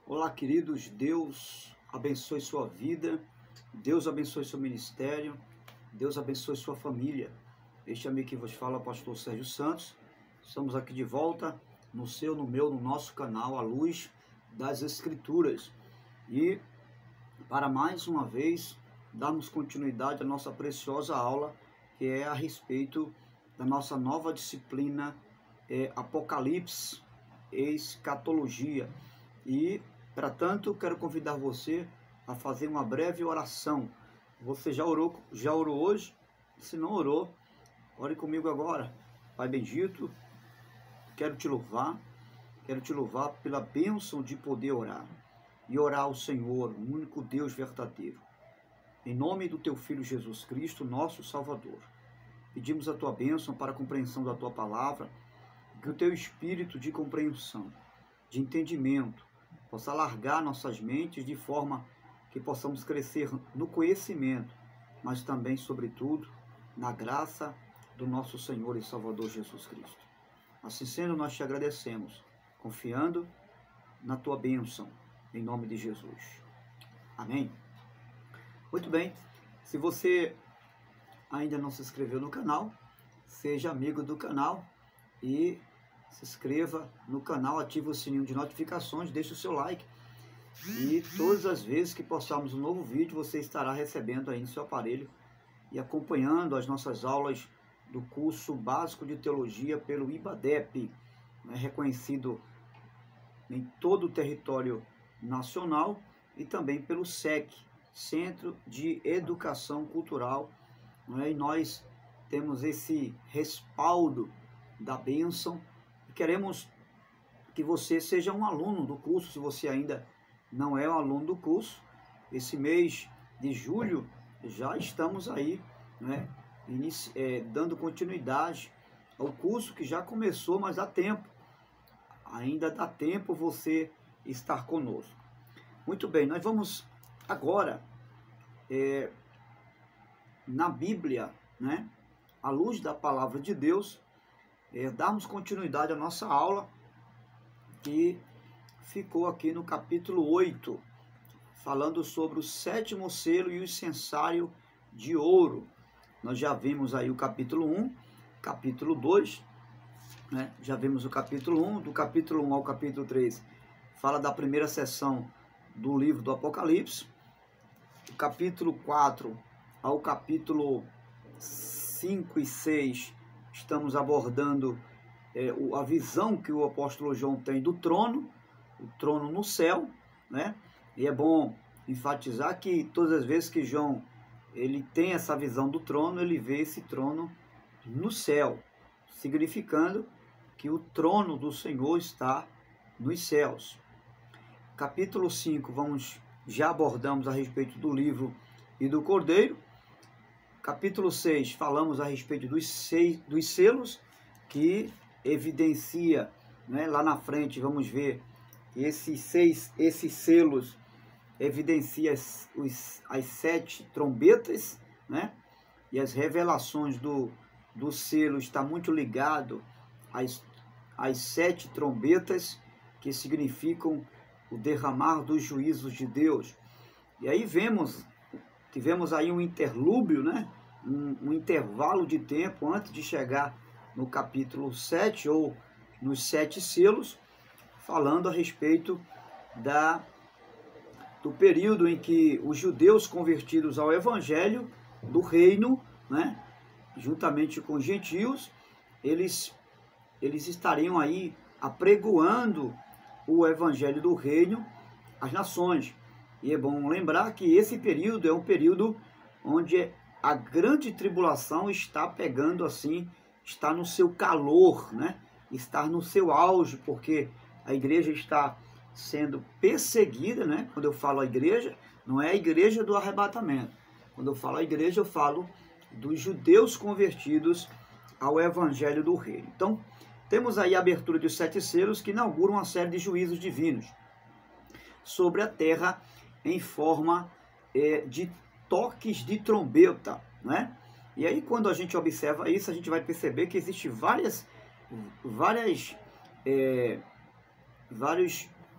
Olá, queridos, Deus abençoe sua vida, Deus abençoe seu ministério, Deus abençoe sua família. Este amigo que vos fala, pastor Sérgio Santos. Estamos aqui de volta no seu, no meu, no nosso canal, A Luz das Escrituras. E para mais uma vez darmos continuidade à nossa preciosa aula, que é a respeito da nossa nova disciplina Apocalipse, Escatologia. E, para tanto, quero convidar você a fazer uma breve oração. Você já orou hoje? Se não orou, ore comigo agora. Pai bendito, quero te louvar pela bênção de poder orar e orar ao Senhor, o único Deus verdadeiro. Em nome do teu Filho Jesus Cristo, nosso Salvador, pedimos a tua bênção para a compreensão da tua palavra, que o teu espírito de compreensão, de entendimento, possa alargar nossas mentes de forma que possamos crescer no conhecimento, mas também, sobretudo, na graça do nosso Senhor e Salvador Jesus Cristo. Assim sendo, nós te agradecemos, confiando na tua bênção, em nome de Jesus. Amém? Muito bem, se você ainda não se inscreveu no canal, seja amigo do canal e se inscreva no canal, ative o sininho de notificações, deixe o seu like e todas as vezes que postarmos um novo vídeo, você estará recebendo aí no seu aparelho e acompanhando as nossas aulas do curso básico de teologia pelo IBADEP, reconhecido em todo o território nacional, e também pelo SEC, Centro de Educação Cultural, e nós temos esse respaldo da bênção. Queremos que você seja um aluno do curso. Se você ainda não é um aluno do curso, esse mês de julho já estamos aí, dando continuidade ao curso que já começou, mas dá tempo. Ainda dá tempo você estar conosco. Muito bem, nós vamos agora, na Bíblia, à luz da Palavra de Deus, darmos continuidade à nossa aula, que ficou aqui no capítulo 8, falando sobre o sétimo selo e o incensário de ouro. Nós já vimos aí o capítulo 1, capítulo 2, já vimos o capítulo 1, do capítulo 1 ao capítulo 3, fala da primeira sessão do livro do Apocalipse. Do capítulo 4 ao capítulo 5 e 6, estamos abordando a visão que o apóstolo João tem do trono, o trono no céu, E é bom enfatizar que todas as vezes que João ele tem essa visão do trono, ele vê esse trono no céu, significando que o trono do Senhor está nos céus. Capítulo 5, já abordamos a respeito do livro e do cordeiro. Capítulo 6, falamos a respeito dos selos, que evidencia, lá na frente, vamos ver, esses selos evidenciam as 7 trombetas, E as revelações do selo está muito ligado às 7 trombetas, que significam o derramar dos juízos de Deus. E aí tivemos aí um interlúdio, um intervalo de tempo antes de chegar no capítulo 7, ou nos 7 selos, falando a respeito do período em que os judeus convertidos ao evangelho do reino, juntamente com os gentios, eles estariam aí apregoando o evangelho do reino às nações. E é bom lembrar que esse período é um período onde a grande tribulação está pegando assim, está no seu calor, está no seu auge, porque a igreja está sendo perseguida, Quando eu falo a igreja, não é a igreja do arrebatamento. Quando eu falo a igreja, eu falo dos judeus convertidos ao evangelho do reino. Então, temos aí a abertura dos 7 selos, que inauguram uma série de juízos divinos sobre a terra em forma de toques de trombeta, E aí, quando a gente observa isso, a gente vai perceber que existem vários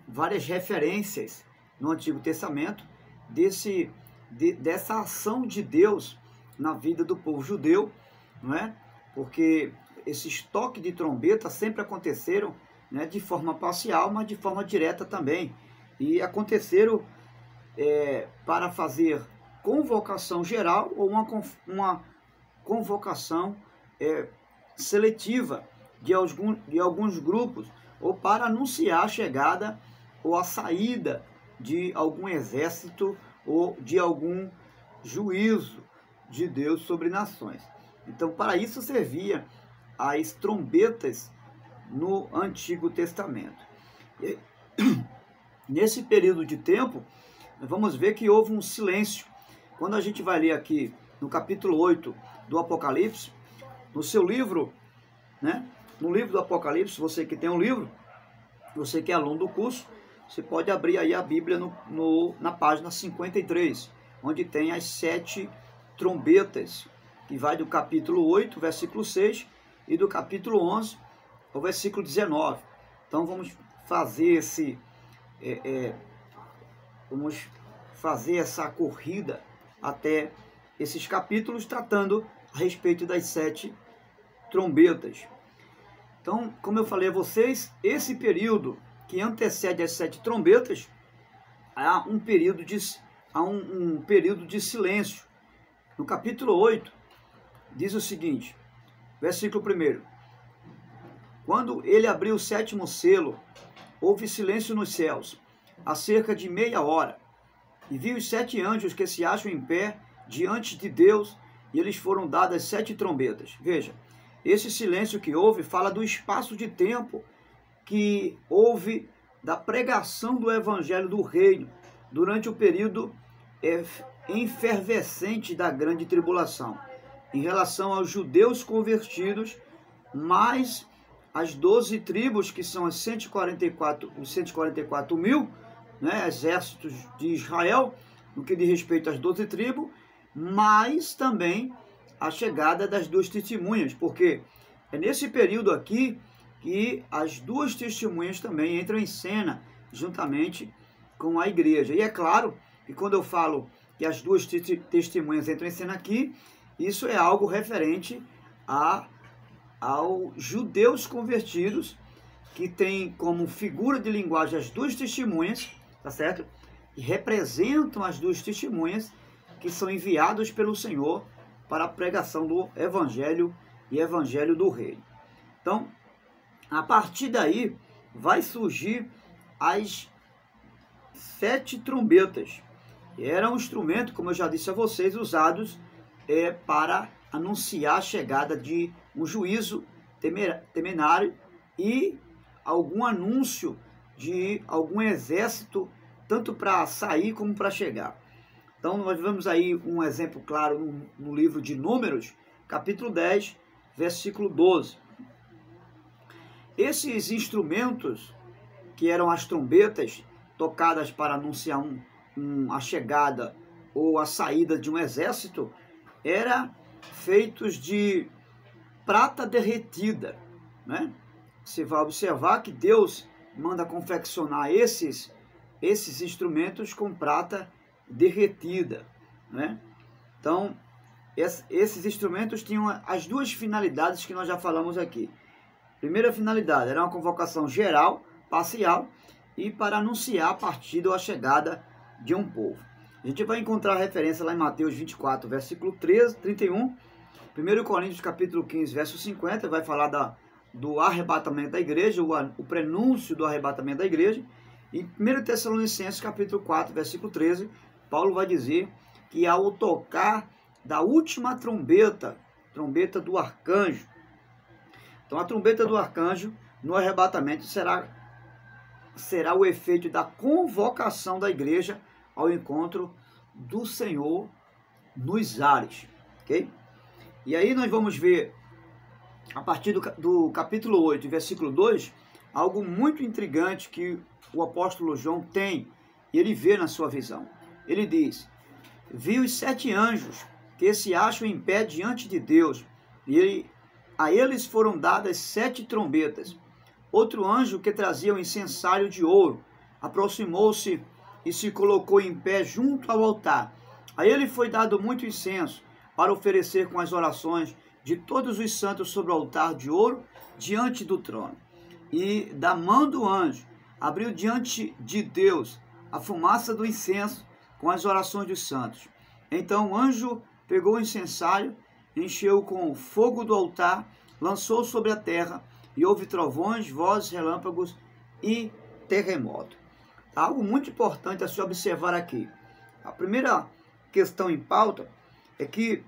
várias referências no Antigo Testamento dessa ação de Deus na vida do povo judeu, não é? Porque esses toques de trombeta sempre aconteceram, né, de forma parcial, mas de forma direta também. E aconteceram para fazer convocação geral ou uma convocação seletiva de alguns grupos, ou para anunciar a chegada ou a saída de algum exército ou de algum juízo de Deus sobre nações. Então, para isso servia as trombetas no Antigo Testamento. E, nesse período de tempo, vamos ver que houve um silêncio. Quando a gente vai ler aqui no capítulo 8 do Apocalipse, no seu livro, né? No livro do Apocalipse, você que tem um livro, você que é aluno do curso, você pode abrir aí a Bíblia na página 53, onde tem as 7 trombetas, que vai do capítulo 8, versículo 6, e do capítulo 11, ao versículo 19. Então vamos fazer vamos fazer essa corrida até esses capítulos, tratando a respeito das 7 trombetas. Então, como eu falei a vocês, esse período que antecede as 7 trombetas, há um período de silêncio. No capítulo 8, diz o seguinte, versículo 1: Quando ele abriu o 7º selo, houve silêncio nos céus, há cerca de meia hora, e vi os 7 anjos que se acham em pé diante de Deus, e eles foram dadas 7 trombetas. Veja, esse silêncio que houve fala do espaço de tempo que houve da pregação do evangelho do reino durante o período efervescente da grande tribulação, em relação aos judeus convertidos, mais as 12 tribos, que são os 144 mil, né, exércitos de Israel, no que diz respeito às 12 tribos, mas também a chegada das 2 testemunhas, porque é nesse período aqui que as 2 testemunhas também entram em cena, juntamente com a igreja. E é claro que quando eu falo que as 2 testemunhas entram em cena aqui, isso é algo referente aos judeus convertidos, que tem como figura de linguagem as 2 testemunhas, tá certo? E representam as 2 testemunhas que são enviados pelo Senhor para a pregação do Evangelho e Evangelho do Reino. Então, a partir daí, vai surgir as 7 trombetas. Era um instrumento, como eu já disse a vocês, usados para anunciar a chegada de um juízo temerário e algum anúncio de algum exército, tanto para sair como para chegar. Então, nós vemos aí um exemplo claro no livro de Números, capítulo 10, versículo 12. Esses instrumentos, que eram as trombetas, tocadas para anunciar a chegada ou a saída de um exército, eram feitos de prata derretida, né? Você vai observar que Deus manda confeccionar esses instrumentos com prata derretida, né? Então, esses instrumentos tinham as 2 finalidades que nós já falamos aqui. Primeira finalidade era uma convocação geral, parcial, e para anunciar a partida ou a chegada de um povo. A gente vai encontrar referência lá em Mateus 24, versículo 31, 1 Coríntios capítulo 15, verso 50, vai falar do arrebatamento da igreja, o prenúncio do arrebatamento da igreja. E 1 Tessalonicenses capítulo 4, versículo 13, Paulo vai dizer que ao tocar da última trombeta do arcanjo, então a trombeta do arcanjo no arrebatamento será o efeito da convocação da igreja ao encontro do Senhor nos ares, ok? E aí nós vamos ver, a partir do capítulo 8, versículo 2, algo muito intrigante que o apóstolo João tem, e ele vê na sua visão. Ele diz: vi os 7 anjos que se acham em pé diante de Deus, e a eles foram dadas 7 trombetas. Outro anjo que trazia um incensário de ouro, aproximou-se e se colocou em pé junto ao altar. A ele foi dado muito incenso para oferecer com as orações de todos os santos sobre o altar de ouro diante do trono. E da mão do anjo abriu diante de Deus a fumaça do incenso com as orações dos santos. Então o anjo pegou o incensário, encheu com o fogo do altar, lançou sobre a terra, e houve trovões, vozes, relâmpagos e terremoto. Algo muito importante a se observar aqui. A primeira questão em pauta é que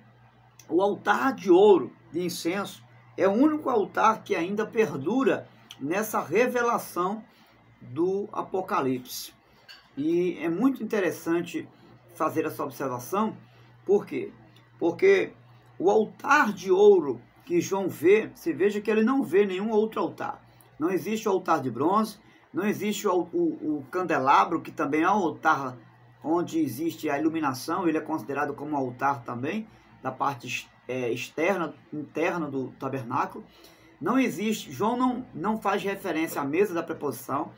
o altar de ouro de incenso é o único altar que ainda perdura nessa revelação do Apocalipse. E é muito interessante fazer essa observação. Por quê? Porque o altar de ouro que João vê, você veja que ele não vê nenhum outro altar. Não existe o altar de bronze, não existe o candelabro, que também é um altar onde existe a iluminação, ele é considerado como um altar também, da parte interna do tabernáculo. Não existe, João não faz referência à mesa da preposição,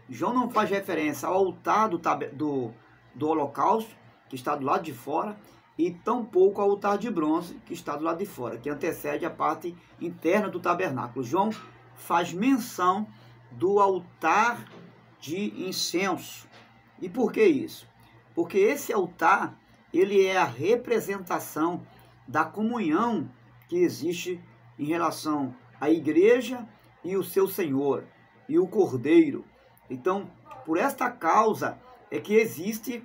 João não faz referência ao altar do holocausto, que está do lado de fora, e tampouco ao altar de bronze, que está do lado de fora, que antecede a parte interna do tabernáculo. João faz menção do altar de incenso. E por que isso? Porque esse altar, ele é a representação da comunhão que existe em relação à igreja e o seu Senhor, e o Cordeiro. Então, por esta causa é que existe,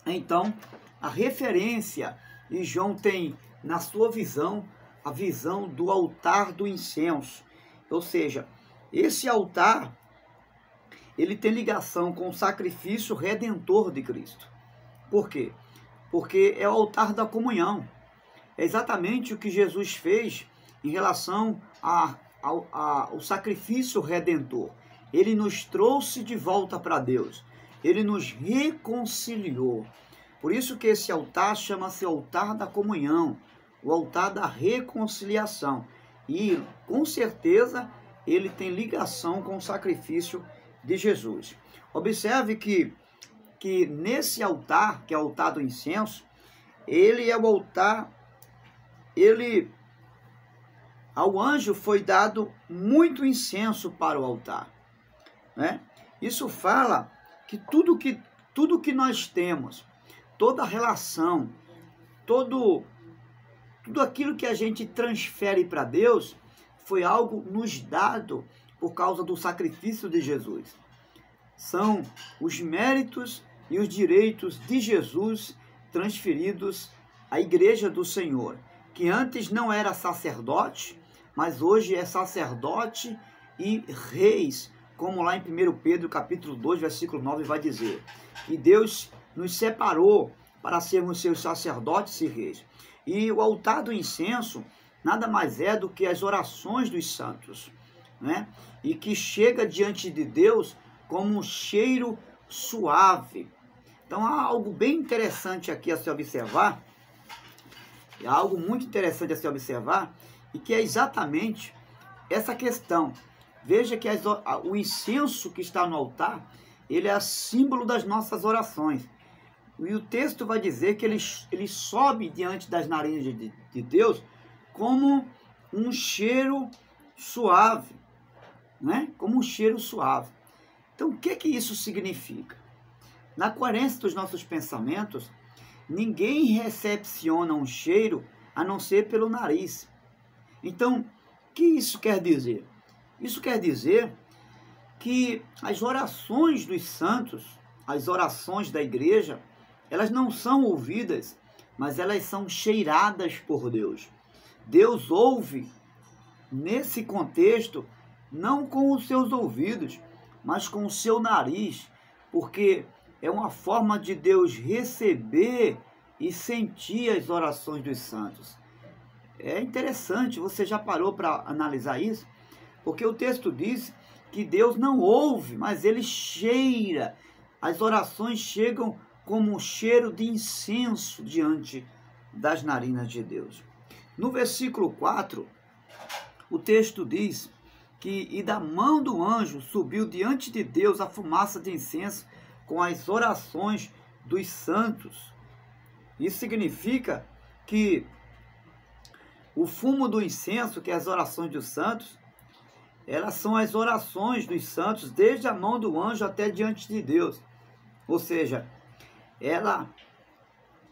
então, a referência, e João tem na sua visão, a visão do altar do incenso. Ou seja, esse altar, ele tem ligação com o sacrifício redentor de Cristo. Por quê? Porque é o altar da comunhão. É exatamente o que Jesus fez em relação ao sacrifício redentor. Ele nos trouxe de volta para Deus. Ele nos reconciliou. Por isso que esse altar chama-se altar da comunhão, o altar da reconciliação. E, com certeza, ele tem ligação com o sacrifício de Jesus. Observe que nesse altar, que é o altar do incenso, ele é o altar, ao anjo foi dado muito incenso para o altar, né? Isso fala que tudo que nós temos, toda relação, tudo aquilo que a gente transfere para Deus, foi algo nos dado por causa do sacrifício de Jesus. São os méritos e os direitos de Jesus transferidos à igreja do Senhor, que antes não era sacerdote, mas hoje é sacerdote e reis, como lá em 1 Pedro capítulo 2, versículo 9 vai dizer, que Deus nos separou para sermos seus sacerdotes e reis. E o altar do incenso nada mais é do que as orações dos santos, né? E que chega diante de Deus como um cheiro suave. Então há algo bem interessante aqui a se observar, há algo muito interessante a se observar, e que é exatamente essa questão. Veja que o incenso que está no altar, ele é símbolo das nossas orações. E o texto vai dizer que ele sobe diante das narinas de Deus como um cheiro suave, né? Como um cheiro suave. Então, o que isso significa? Na coerência dos nossos pensamentos, ninguém recepciona um cheiro a não ser pelo nariz. Então, o que isso quer dizer? Isso quer dizer que as orações dos santos, as orações da igreja, elas não são ouvidas, mas elas são cheiradas por Deus. Deus ouve, nesse contexto, não com os seus ouvidos, mas com o seu nariz, porque é uma forma de Deus receber e sentir as orações dos santos. É interessante, você já parou para analisar isso? Porque o texto diz que Deus não ouve, mas ele cheira. As orações chegam como um cheiro de incenso diante das narinas de Deus. No versículo 4, o texto diz e da mão do anjo subiu diante de Deus a fumaça de incenso com as orações dos santos. Isso significa que o fumo do incenso, que é as orações dos santos, elas são as orações dos santos desde a mão do anjo até diante de Deus. Ou seja, ela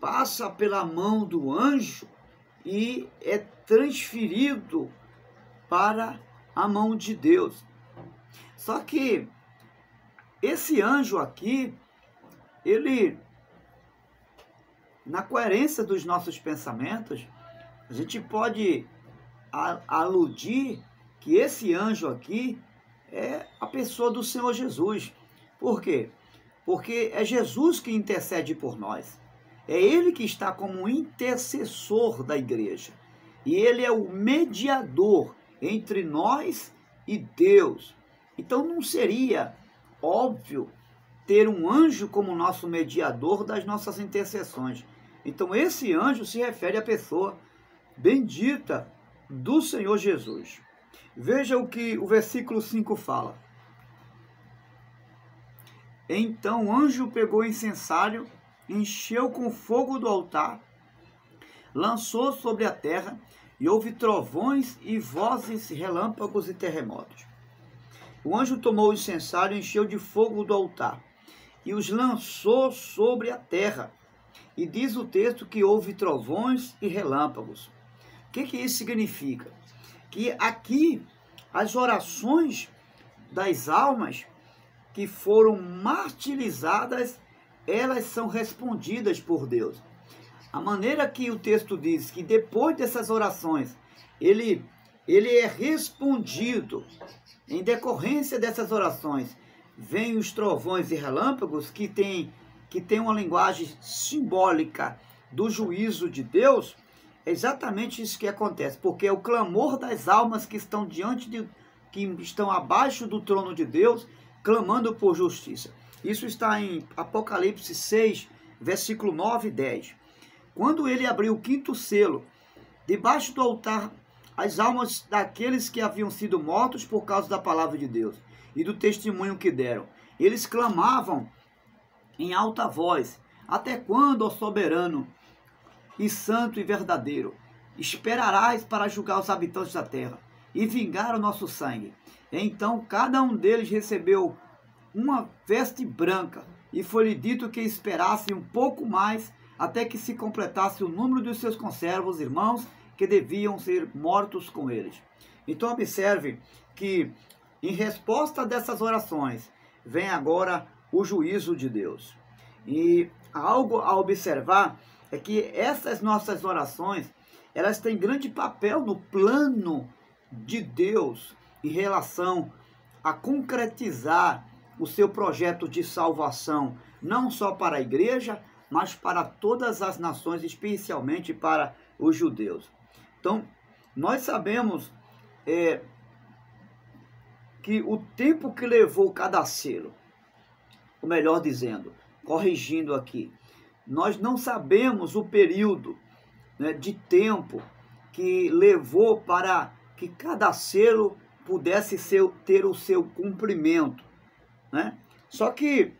passa pela mão do anjo e é transferido para a mão de Deus. Só que esse anjo aqui, ele, na coerência dos nossos pensamentos, a gente pode aludir que esse anjo aqui é a pessoa do Senhor Jesus. Por quê? Porque é Jesus que intercede por nós. É Ele que está como um intercessor da igreja. E Ele é o mediador entre nós e Deus. Então não seria óbvio ter um anjo como nosso mediador das nossas intercessões. Então esse anjo se refere à pessoa bendita do Senhor Jesus. Veja o que o versículo 5 fala. Então o anjo pegou o incensário, encheu com fogo do altar, lançou sobre a terra, e houve trovões e vozes, relâmpagos e terremotos. O anjo tomou o incensário, encheu de fogo do altar, e os lançou sobre a terra. E diz o texto que houve trovões e relâmpagos. O que isso significa? Que aqui as orações das almas que foram martirizadas, elas são respondidas por Deus. A maneira que o texto diz que depois dessas orações, ele é respondido, em decorrência dessas orações, vêm os trovões e relâmpagos que tem uma linguagem simbólica do juízo de Deus. É exatamente isso que acontece, porque é o clamor das almas que estão que estão abaixo do trono de Deus, clamando por justiça. Isso está em Apocalipse 6, versículo 9 e 10. Quando ele abriu o quinto selo, debaixo do altar, as almas daqueles que haviam sido mortos por causa da palavra de Deus e do testemunho que deram, eles clamavam em alta voz: até quando, ó soberano e santo e verdadeiro, esperarás para julgar os habitantes da terra e vingar o nosso sangue? Então cada um deles recebeu uma veste branca, e foi-lhe dito que esperasse um pouco mais, até que se completasse o número dos seus conservos, irmãos, que deviam ser mortos com eles. Então observe que, em resposta dessas orações, vem agora o juízo de Deus. E algo a observar é que essas nossas orações, elas têm grande papel no plano de Deus em relação a concretizar o seu projeto de salvação, não só para a igreja, mas para todas as nações, especialmente para os judeus. Então, nós sabemos que o tempo que levou cada selo, ou melhor dizendo, corrigindo aqui, nós não sabemos o período, né, de tempo que levou para que cada selo pudesse ter o seu cumprimento, né? Só que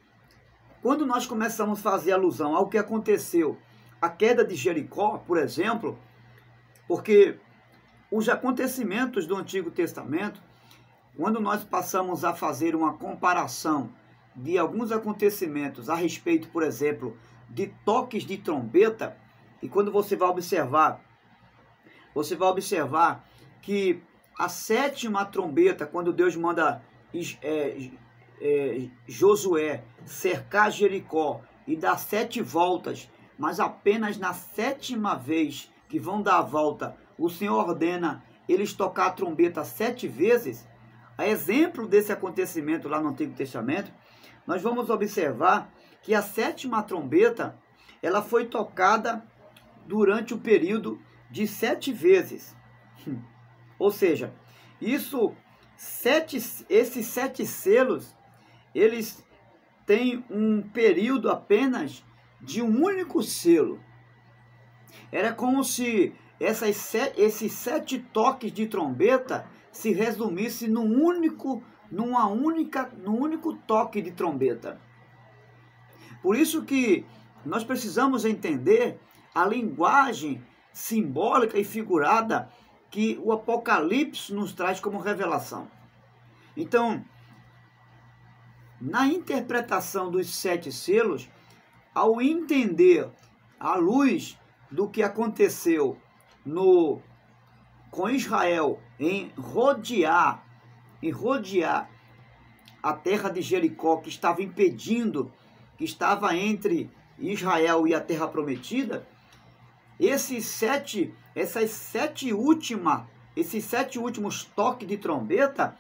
quando nós começamos a fazer alusão ao que aconteceu, a queda de Jericó, por exemplo, porque os acontecimentos do Antigo Testamento, quando nós passamos a fazer uma comparação de alguns acontecimentos a respeito, por exemplo, de toques de trombeta, e quando você vai observar que a sétima trombeta, quando Deus manda Josué cercar Jericó e dar 7 voltas, mas apenas na 7ª vez que vão dar a volta, o Senhor ordena eles tocar a trombeta 7 vezes. A exemplo desse acontecimento lá no Antigo Testamento, nós vamos observar que a 7ª trombeta, ela foi tocada durante o período de 7 vezes. Ou seja, esses 7 selos, eles têm um período apenas de um único selo. Era como se esses 7 toques de trombeta se resumisse num único toque de trombeta. Por isso que nós precisamos entender a linguagem simbólica e figurada que o Apocalipse nos traz como revelação. Então, na interpretação dos 7 selos, ao entender à luz do que aconteceu com Israel em rodear a terra de Jericó, que estava impedindo, que estava entre Israel e a terra prometida, esses sete últimos toques de trombeta,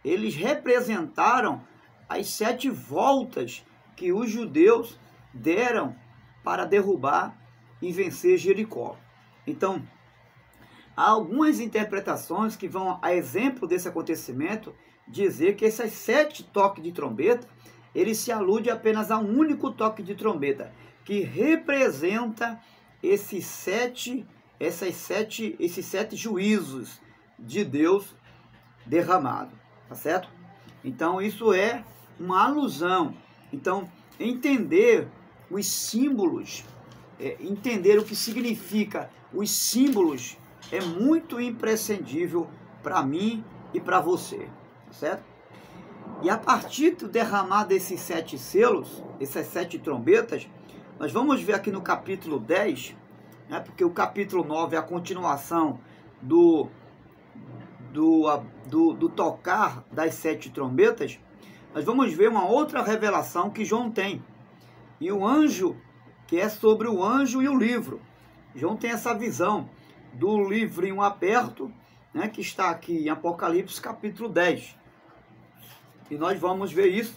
eles representaram as 7 voltas que os judeus deram para derrubar e vencer Jericó. Então, há algumas interpretações que vão, a exemplo desse acontecimento, dizer que esses 7 toques de trombeta, ele se alude apenas a um único toque de trombeta, que representa esses sete juízos de Deus derramado, tá certo? Então isso é uma alusão. Então entender os símbolos, entender o que significa os símbolos é muito imprescindível para mim e para você, tá certo? E a partir do derramar desses 7 selos, essas 7 trombetas, nós vamos ver aqui no capítulo 10, né, porque o capítulo 9 é a continuação do tocar das 7 trombetas. Nós vamos ver uma outra revelação que João tem. E o anjo, que é sobre o anjo e o livro. João tem essa visão do livrinho aberto, né, que está aqui em Apocalipse capítulo 10. E nós vamos ver isso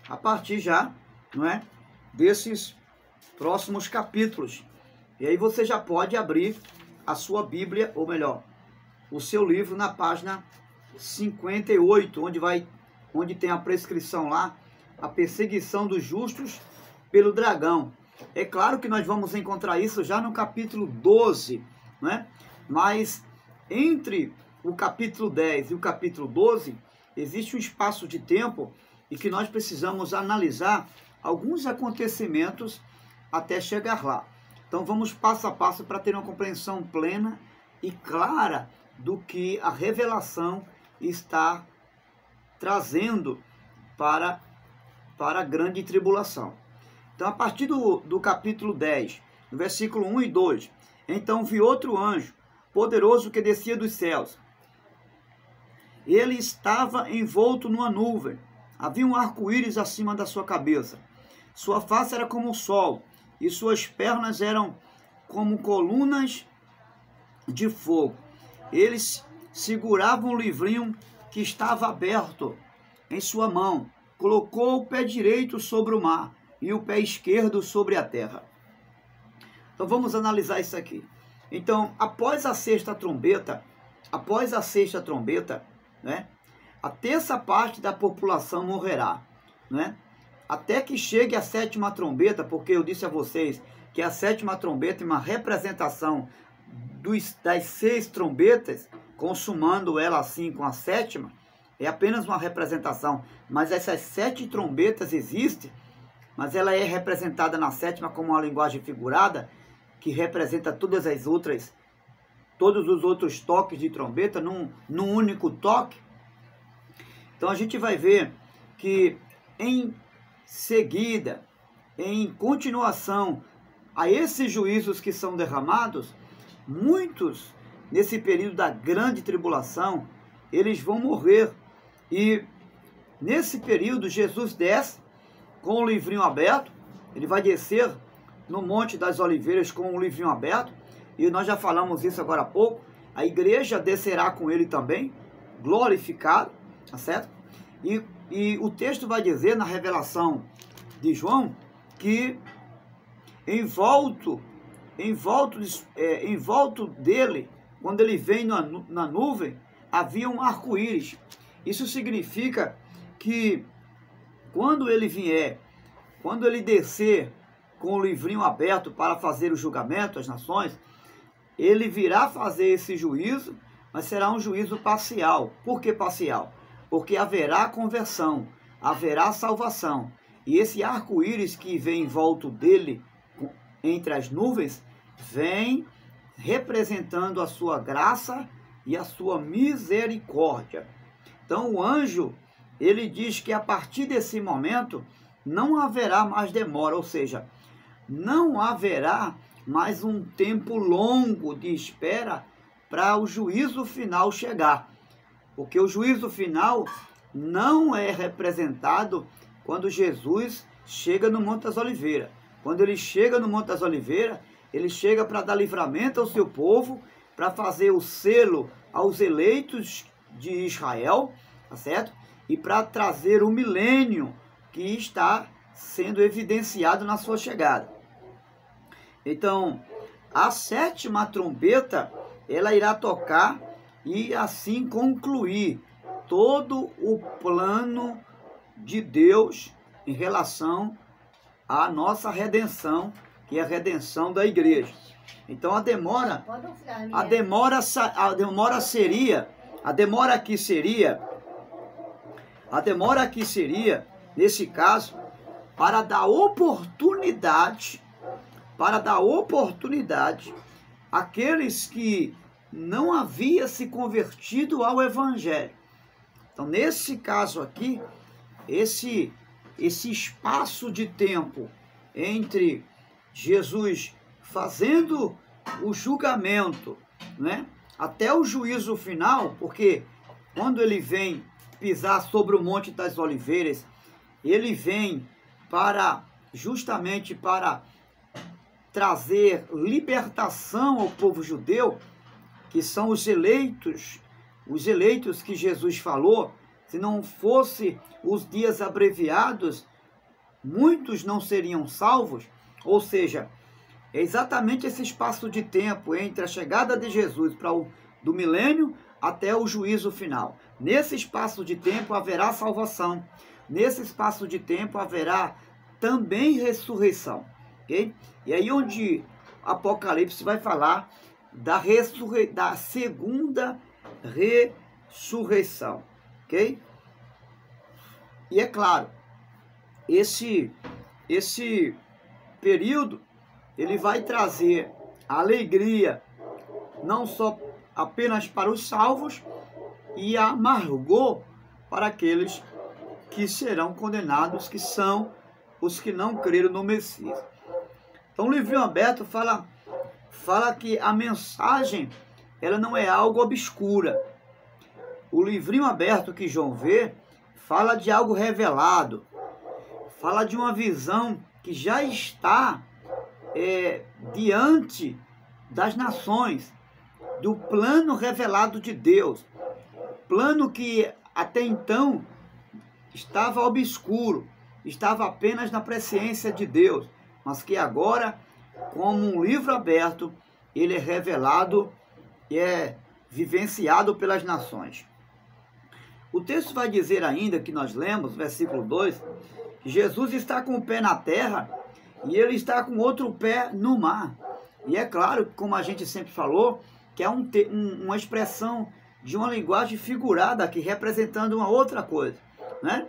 a partir já, não é, desses próximos capítulos. E aí você já pode abrir a sua Bíblia, ou melhor, o seu livro na página 58, onde tem a prescrição lá, a perseguição dos justos pelo dragão. É claro que nós vamos encontrar isso já no capítulo 12, né? Mas entre o capítulo 10 e o capítulo 12, existe um espaço de tempo e que nós precisamos analisar alguns acontecimentos até chegar lá. Então vamos passo a passo para ter uma compreensão plena e clara do que a revelação está trazendo para a grande tribulação. Então, a partir do capítulo 10, no versículo 1 e 2, então vi outro anjo, poderoso que descia dos céus. Ele estava envolto numa nuvem, havia um arco-íris acima da sua cabeça. Sua face era como o sol, e suas pernas eram como colunas de fogo. Eles seguravam o livrinho que estava aberto em sua mão. Colocou o pé direito sobre o mar e o pé esquerdo sobre a terra. Então vamos analisar isso aqui. Então, após a sexta trombeta, né, a terça parte da população morrerá, né? Até que chegue a 7ª trombeta, porque eu disse a vocês que a 7ª trombeta é uma representação das 6 trombetas, consumando ela assim com a 7ª, é apenas uma representação, mas essas 7 trombetas existem, mas ela é representada na 7ª como uma linguagem figurada, que representa todos os outros toques de trombeta num único toque. Então a gente vai ver que em seguida, em continuação a esses juízos que são derramados, muitos nesse período da grande tribulação, eles vão morrer. E nesse período Jesus desce com o livrinho aberto, ele vai descer no Monte das Oliveiras com o livrinho aberto, e nós já falamos isso agora há pouco, a igreja descerá com ele também, glorificado, tá certo? E o texto vai dizer na revelação de João que em volta dele, quando ele vem na nuvem, havia um arco-íris. Isso significa que quando ele descer com o livrinho aberto para fazer o julgamento às nações, ele virá fazer esse juízo, mas será um juízo parcial. Por que parcial? Porque haverá conversão, haverá salvação. E esse arco-íris que vem em volta dele, entre as nuvens, vem representando a sua graça e a sua misericórdia. Então o anjo, ele diz que a partir desse momento não haverá mais demora, ou seja, não haverá mais um tempo longo de espera para o juízo final chegar. Porque o juízo final não é representado quando Jesus chega no Monte das Oliveiras. Quando ele chega no Monte das Oliveiras, ele chega para dar livramento ao seu povo, para fazer o selo aos eleitos de Israel, tá certo? E para trazer o milênio que está sendo evidenciado na sua chegada. Então, a sétima trombeta, ela irá tocar e assim concluir todo o plano de Deus em relação à nossa redenção, que é a redenção da igreja. Então a demora aqui seria, nesse caso, para dar oportunidade àqueles que não haviam se convertido ao Evangelho. Então, nesse caso aqui, esse espaço de tempo entre Jesus fazendo o julgamento, né, até o juízo final, porque quando ele vem pisar sobre o Monte das Oliveiras, ele vem justamente para trazer libertação ao povo judeu, que são os eleitos que Jesus falou. Se não fosse os dias abreviados, muitos não seriam salvos. Ou seja, é exatamente esse espaço de tempo entre a chegada de Jesus do milênio até o juízo final. Nesse espaço de tempo haverá salvação. Nesse espaço de tempo haverá também ressurreição. Okay? E aí onde Apocalipse vai falar da segunda ressurreição. Ok? E é claro, esse período ele vai trazer alegria não só apenas para os salvos e amargor para aqueles que serão condenados, que são os que não creram no Messias. Então o livrinho aberto fala que a mensagem ela não é algo obscura. O livrinho aberto que João vê fala de algo revelado, fala de uma visão que já está diante das nações, do plano revelado de Deus, plano que até então estava obscuro, estava apenas na presciência de Deus, mas que agora, como um livro aberto, ele é revelado e é vivenciado pelas nações. O texto vai dizer ainda, que nós lemos, versículo 2, que Jesus está com o pé na terra e ele está com outro pé no mar. E é claro, como a gente sempre falou, que é uma expressão de uma linguagem figurada aqui, representando uma outra coisa, né?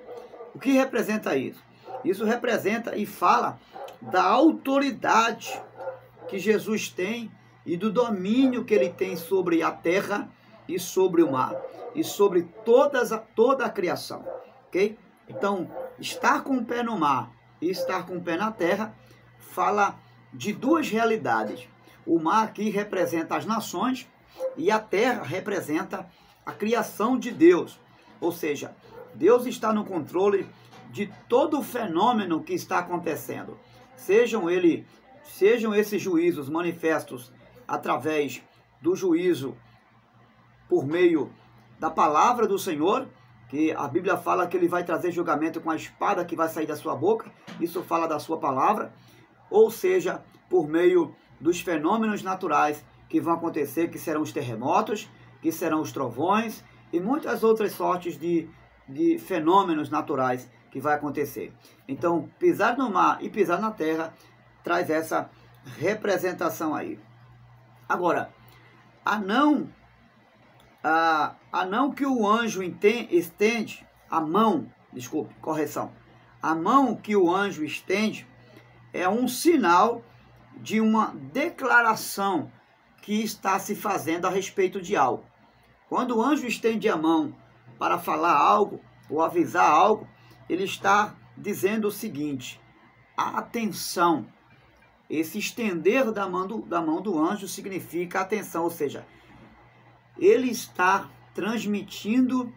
O que representa isso? Isso representa e fala da autoridade que Jesus tem e do domínio que ele tem sobre a terra e sobre o mar e sobre toda a criação, ok? Então, estar com o pé no mar e estar com o pé na terra fala de duas realidades. O mar aqui representa as nações e a terra representa a criação de Deus. Ou seja, Deus está no controle de todo o fenômeno que está acontecendo. Sejam esses juízos manifestos através do juízo por meio da palavra do Senhor, que a Bíblia fala que ele vai trazer julgamento com a espada que vai sair da sua boca, isso fala da sua palavra, ou seja, por meio dos fenômenos naturais que vão acontecer, que serão os terremotos, que serão os trovões e muitas outras sortes de fenômenos naturais que vai acontecer. Então, pisar no mar e pisar na terra traz essa representação aí. Agora, a não a mão que o anjo estende, a mão que o anjo estende é um sinal de uma declaração que está se fazendo a respeito de algo. Quando o anjo estende a mão para falar algo ou avisar algo, ele está dizendo o seguinte: atenção. Esse estender da mão do anjo significa atenção, ou seja, ele está transmitindo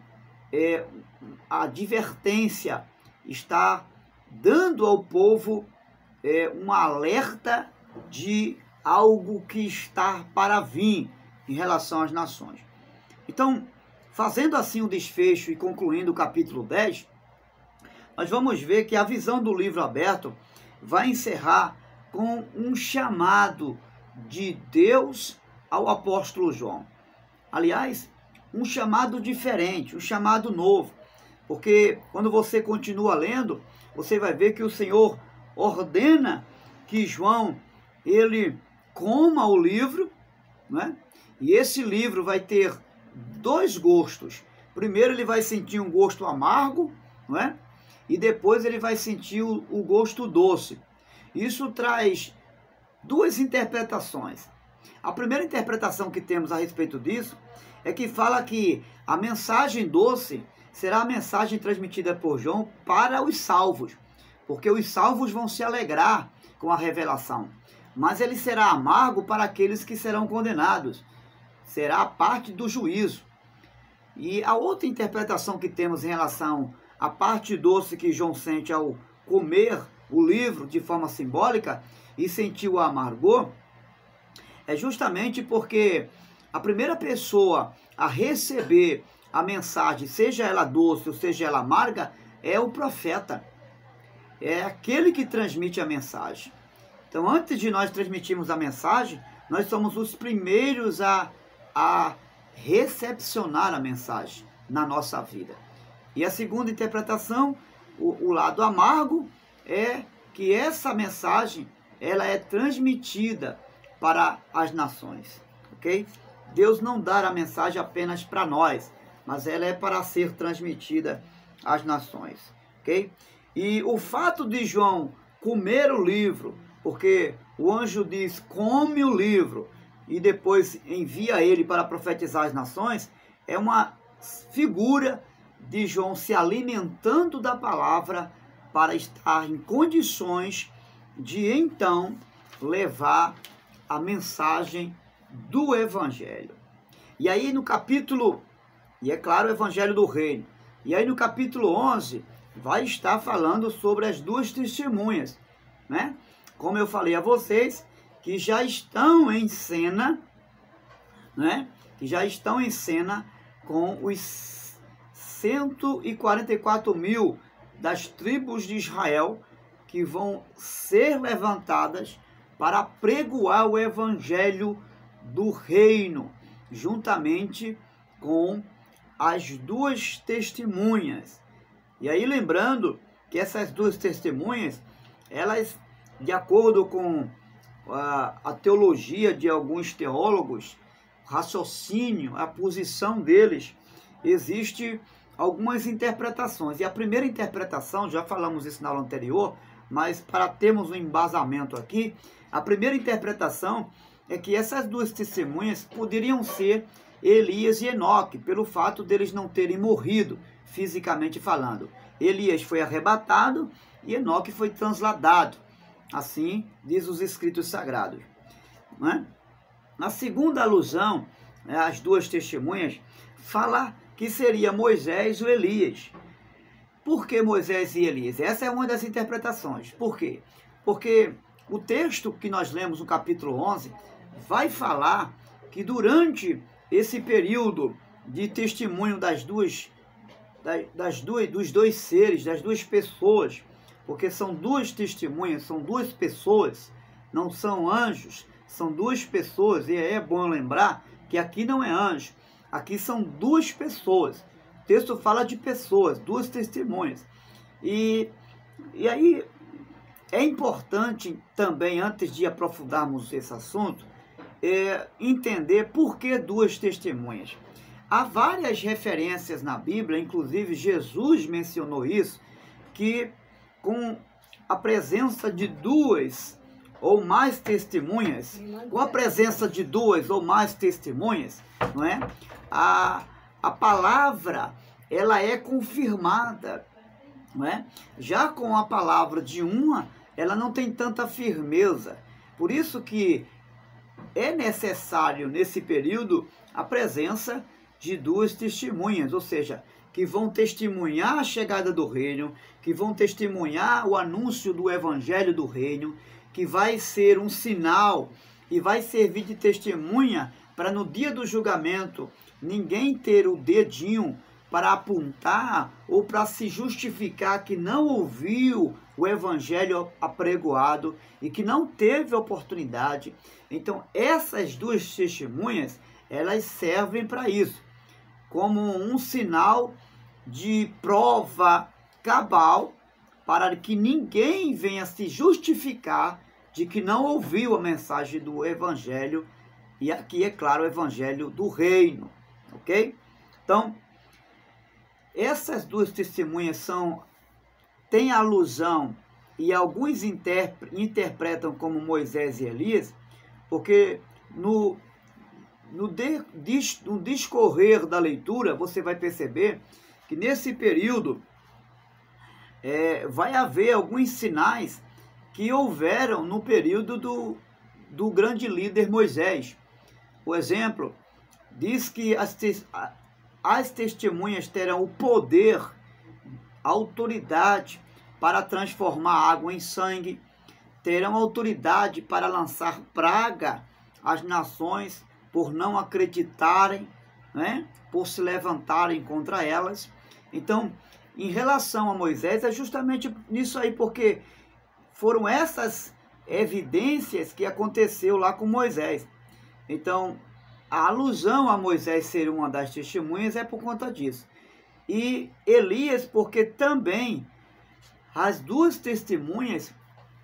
a advertência, está dando ao povo um alerta de algo que está para vir em relação às nações. Então, fazendo assim o desfecho e concluindo o capítulo 10, nós vamos ver que a visão do livro aberto vai encerrar com um chamado de Deus ao apóstolo João. Aliás, um chamado diferente, um chamado novo, porque quando você continua lendo, você vai ver que o Senhor ordena que João, ele coma o livro, né? E esse livro vai ter dois gostos. Primeiro ele vai sentir um gosto amargo, né? E depois ele vai sentir o gosto doce. Isso traz duas interpretações. A primeira interpretação que temos a respeito disso é que fala que a mensagem doce será a mensagem transmitida por João para os salvos, porque os salvos vão se alegrar com a revelação, mas ele será amargo para aqueles que serão condenados, será a parte do juízo. E a outra interpretação que temos em relação à parte doce que João sente ao comer o livro de forma simbólica e sentir o amargor, é justamente porque a primeira pessoa a receber a mensagem, seja ela doce ou seja ela amarga, é o profeta. É aquele que transmite a mensagem. Então, antes de nós transmitirmos a mensagem, nós somos os primeiros a recepcionar a mensagem na nossa vida. E a segunda interpretação, o lado amargo, é que essa mensagem ela é transmitida para as nações, ok? Deus não dá a mensagem apenas para nós, mas ela é para ser transmitida às nações, ok? E o fato de João comer o livro, porque o anjo diz, come o livro, e depois envia ele para profetizar as nações, é uma figura de João se alimentando da palavra para estar em condições de então levar a mensagem do Evangelho. E aí no capítulo, e é claro, o Evangelho do Reino, e aí no capítulo 11 vai estar falando sobre as duas testemunhas, né? Como eu falei a vocês, que já estão em cena, né? Que já estão em cena com os 144 mil das tribos de Israel que vão ser levantadas para pregoar o evangelho do reino, juntamente com as duas testemunhas. E aí lembrando que essas duas testemunhas, elas, de acordo com a teologia de alguns teólogos, raciocínio, a posição deles, existe algumas interpretações. E a primeira interpretação, já falamos isso na aula anterior, mas para termos um embasamento aqui, a primeira interpretação é que essas duas testemunhas poderiam ser Elias e Enoque, pelo fato deles não terem morrido, fisicamente falando. Elias foi arrebatado e Enoque foi transladado. Assim diz os escritos sagrados, né? Na segunda alusão, as duas testemunhas, fala que seria Moisés ou Elias. Por que Moisés e Elias? Essa é uma das interpretações. Por quê? Porque o texto que nós lemos no capítulo 11 vai falar que durante esse período de testemunho dos dois seres, das duas pessoas, porque são duas testemunhas, são duas pessoas, não são anjos, são duas pessoas, e é bom lembrar que aqui não é anjo, aqui são duas pessoas. O texto fala de pessoas, duas testemunhas. E aí é importante também, antes de aprofundarmos esse assunto, entender por que duas testemunhas. há várias referências na Bíblia, inclusive Jesus mencionou isso, que com a presença de duas ou mais testemunhas, com a presença de duas ou mais testemunhas, não é? A palavra, ela é confirmada, não é? Já com a palavra de uma, ela não tem tanta firmeza. Por isso que é necessário, nesse período, a presença de duas testemunhas, ou seja, que vão testemunhar a chegada do reino, que vão testemunhar o anúncio do evangelho do reino, que vai ser um sinal e vai servir de testemunha para no dia do julgamento ninguém ter o dedinho para apontar ou para se justificar que não ouviu o evangelho apregoado e que não teve oportunidade. Então, essas duas testemunhas, elas servem para isso, como um sinal de prova cabal, para que ninguém venha se justificar de que não ouviu a mensagem do evangelho, e aqui é claro o evangelho do reino, ok? Então, essas duas testemunhas têm alusão, e alguns interpretam como Moisés e Elias, porque no discorrer da leitura, você vai perceber que nesse período vai haver alguns sinais que houveram no período do grande líder Moisés. Por exemplo, diz que as testemunhas terão o poder, a autoridade para transformar água em sangue, terão autoridade para lançar praga às nações por não acreditarem, né, por se levantarem contra elas. Então, em relação a Moisés, é justamente nisso aí, porque foram essas evidências que aconteceu lá com Moisés. Então, a alusão a Moisés ser uma das testemunhas é por conta disso. E Elias, porque também as duas testemunhas,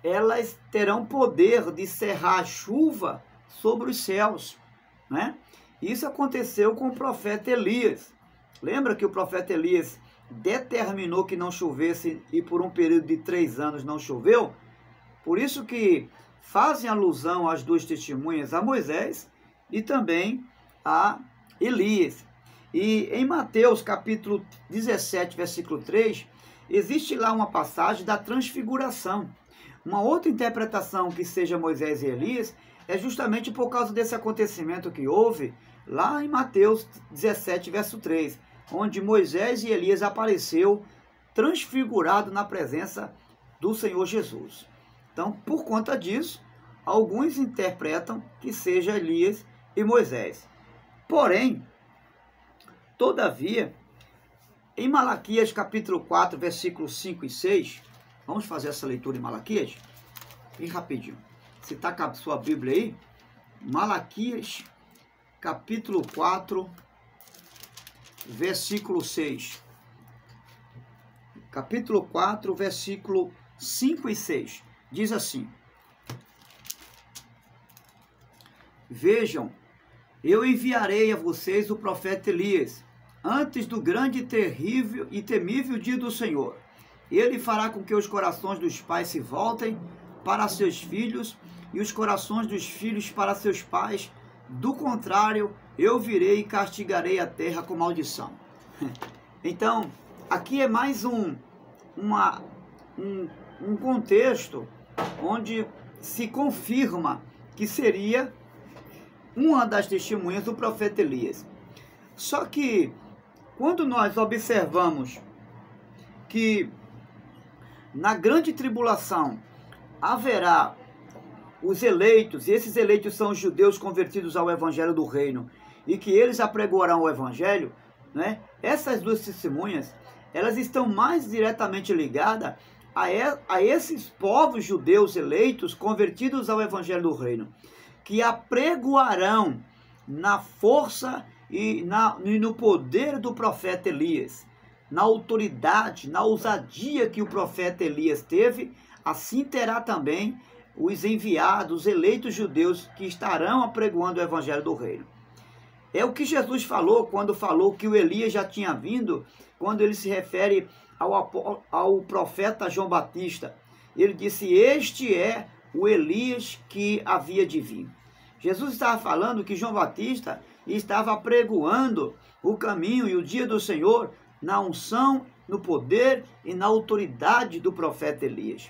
elas terão poder de cerrar a chuva sobre os céus, né? Isso aconteceu com o profeta Elias. Lembra que o profeta Elias determinou que não chovesse e por um período de 3 anos não choveu? Por isso que fazem alusão às duas testemunhas, a Moisés e também a Elias. E em Mateus capítulo 17, versículo 3, existe lá uma passagem da transfiguração. Uma outra interpretação que seja Moisés e Elias é justamente por causa desse acontecimento que houve lá em Mateus 17, verso 3, onde Moisés e Elias apareceu transfigurado na presença do Senhor Jesus. Então, por conta disso, alguns interpretam que seja Elias e Moisés. Porém, todavia, em Malaquias capítulo 4, versículos 5 e 6, vamos fazer essa leitura em Malaquias? Bem rapidinho. Se está com a sua Bíblia aí, Malaquias capítulo 4, versículo 6. Capítulo 4, versículo 5 e 6. Diz assim: Vejam, eu enviarei a vocês o profeta Elias, antes do grande, terrível e temível dia do Senhor. Ele fará com que os corações dos pais se voltem para seus filhos e os corações dos filhos para seus pais. Do contrário, eu virei e castigarei a terra com maldição. Então, aqui é mais um contexto onde se confirma que seria uma das testemunhas do profeta Elias. Só que, quando nós observamos que na grande tribulação haverá os eleitos, e esses eleitos são os judeus convertidos ao evangelho do reino, e que eles apregoarão o evangelho, né? Essas duas testemunhas, elas estão mais diretamente ligadas a esses povos judeus eleitos convertidos ao evangelho do reino, que apregoarão na força e no poder do profeta Elias, na autoridade, na ousadia que o profeta Elias teve, assim terá também os enviados, os eleitos judeus que estarão apregoando o evangelho do reino. É o que Jesus falou quando falou que o Elias já tinha vindo, quando ele se refere ao profeta João Batista. Ele disse: este é o Elias que havia de vir. Jesus estava falando que João Batista estava apregoando o caminho e o dia do Senhor na unção, no poder e na autoridade do profeta Elias.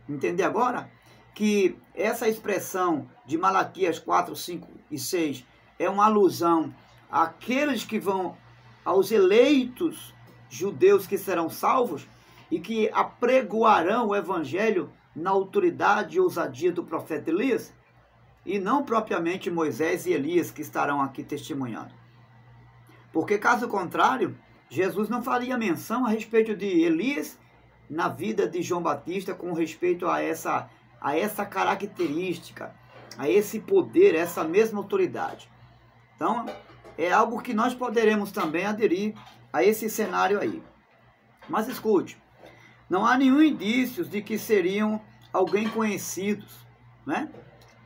Entender agora que essa expressão de Malaquias 4, 5 e 6 é uma alusão àqueles que vão, aos eleitos judeus que serão salvos e que apregoarão o evangelho na autoridade e ousadia do profeta Elias, e não propriamente Moisés e Elias que estarão aqui testemunhando. Porque caso contrário, Jesus não faria menção a respeito de Elias na vida de João Batista com respeito a essa característica, a esse poder, a essa mesma autoridade. Então, é algo que nós poderemos também aderir a esse cenário aí. Mas escute, não há nenhum indício de que seriam alguém conhecidos, né?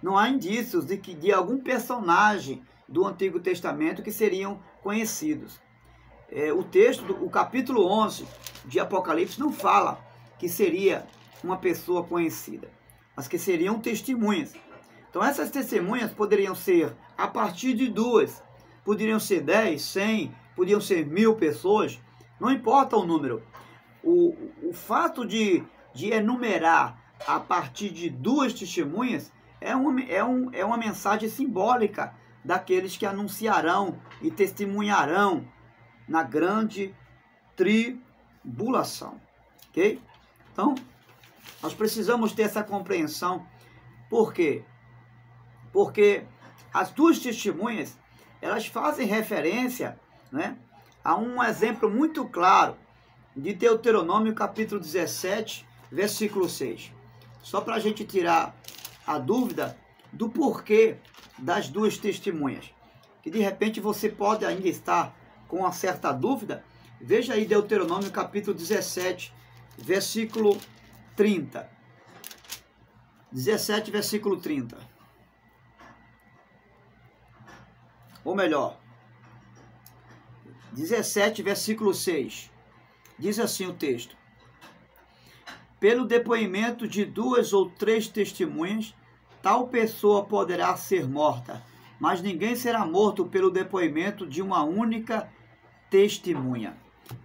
Não há indícios de algum personagem do Antigo Testamento que seriam conhecidos. O texto, o capítulo 11 de Apocalipse não fala que seria uma pessoa conhecida, mas que seriam testemunhas. Então essas testemunhas poderiam ser a partir de 2, poderiam ser 10, 100, poderiam ser 1000 pessoas, não importa o número. O fato de enumerar a partir de 2 testemunhas é uma mensagem simbólica daqueles que anunciarão e testemunharão na grande tribulação, ok? Então, nós precisamos ter essa compreensão. Por quê? Porque as 2 testemunhas, elas fazem referência, né, a um exemplo muito claro de Deuteronômio capítulo 17, versículo 6. Só para a gente tirar a dúvida do porquê das 2 testemunhas, que de repente você pode ainda estar com uma certa dúvida. Veja aí Deuteronômio capítulo 17, versículo 30. 17, versículo 30. Ou melhor, 17, versículo 6. Diz assim o texto: pelo depoimento de 2 ou 3 testemunhas, tal pessoa poderá ser morta, mas ninguém será morto pelo depoimento de uma única testemunha.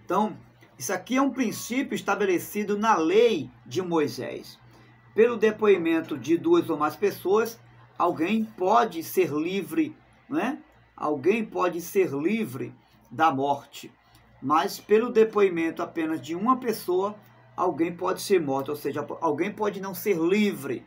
Então, isso aqui é um princípio estabelecido na lei de Moisés. Pelo depoimento de 2 ou mais pessoas, alguém pode ser livre, né? Alguém pode ser livre da morte. Mas pelo depoimento apenas de uma pessoa, alguém pode ser morto, ou seja, alguém pode não ser livre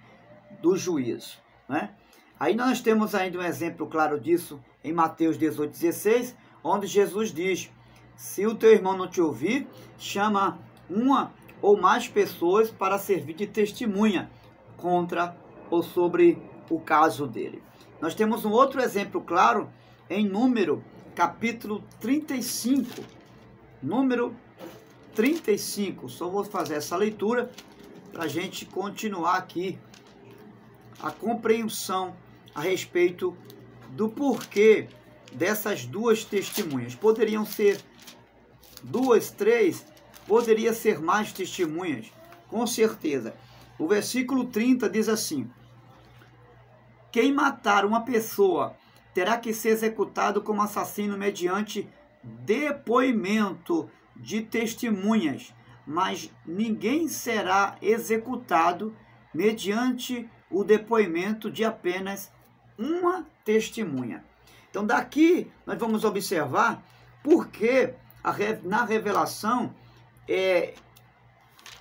do juízo, né? Aí nós temos ainda um exemplo claro disso em Mateus 18,16, onde Jesus diz: se o teu irmão não te ouvir, chama uma ou mais pessoas para servir de testemunha contra ou sobre o caso dele. Nós temos um outro exemplo claro em Número, capítulo 35. Número 35. Só vou fazer essa leitura para a gente continuar aqui a compreensão a respeito do porquê dessas 2 testemunhas. Poderiam ser 2, 3, poderia ser mais testemunhas, com certeza. O versículo 30 diz assim: quem matar uma pessoa terá que ser executado como assassino mediante depoimento de testemunhas, mas ninguém será executado mediante o depoimento de apenas uma testemunha. Então daqui nós vamos observar porque na revelação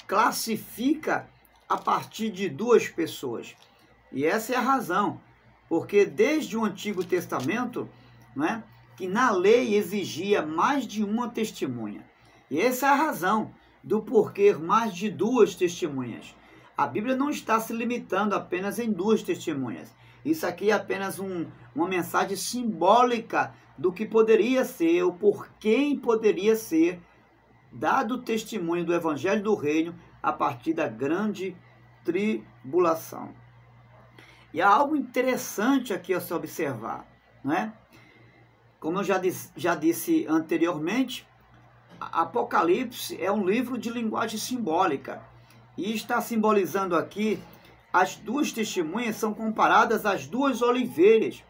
classifica a partir de 2 pessoas. E essa é a razão, porque desde o Antigo Testamento, né, que na lei exigia mais de uma testemunha. E essa é a razão do porquê mais de 2 testemunhas. A Bíblia não está se limitando apenas em 2 testemunhas. Isso aqui é apenas uma mensagem simbólica do que poderia ser, ou por quem poderia ser dado o testemunho do Evangelho do Reino a partir da grande tribulação. E há algo interessante aqui a se observar, né? como eu já disse anteriormente, Apocalipse é um livro de linguagem simbólica. E está simbolizando aqui, as duas testemunhas são comparadas às duas oliveiras.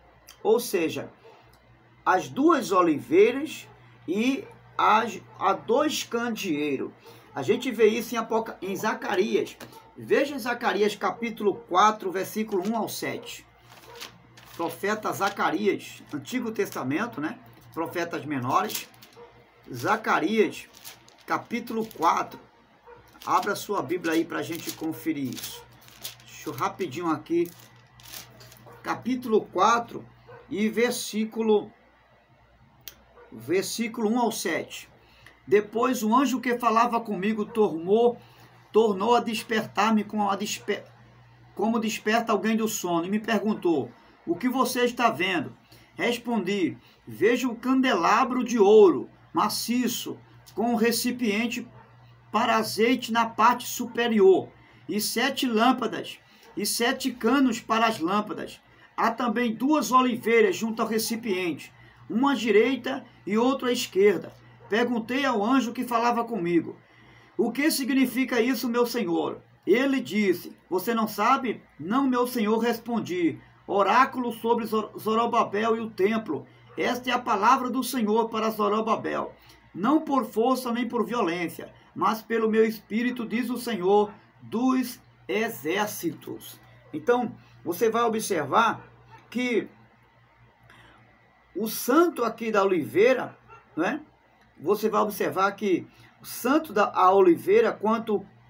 Ou seja, as duas oliveiras e a dois candeeiros. A gente vê isso em Zacarias. Veja Zacarias capítulo 4, versículo 1 ao 7. Profeta Zacarias, Antigo Testamento, né? Profetas menores. Zacarias, capítulo 4. Abra sua Bíblia aí para a gente conferir isso. Deixa eu rapidinho aqui. Capítulo 4 e versículo 1 ao 7. Depois o anjo que falava comigo tornou a despertar-me como desperta alguém do sono, e me perguntou: o que você está vendo? Respondi: vejo um candelabro de ouro maciço, com um recipiente para azeite na parte superior, e 7 lâmpadas, e 7 canos para as lâmpadas. Há também 2 oliveiras junto ao recipiente, uma à direita e outra à esquerda. Perguntei ao anjo que falava comigo: o que significa isso, meu senhor? Ele disse: você não sabe? Não, meu senhor, respondi. Oráculo sobre Zorobabel e o templo. Esta é a palavra do Senhor para Zorobabel. Não por força nem por violência, mas pelo meu espírito, diz o Senhor dos exércitos. Então, você vai observar que o santo aqui da oliveira, né? Você vai observar que o santo da oliveira,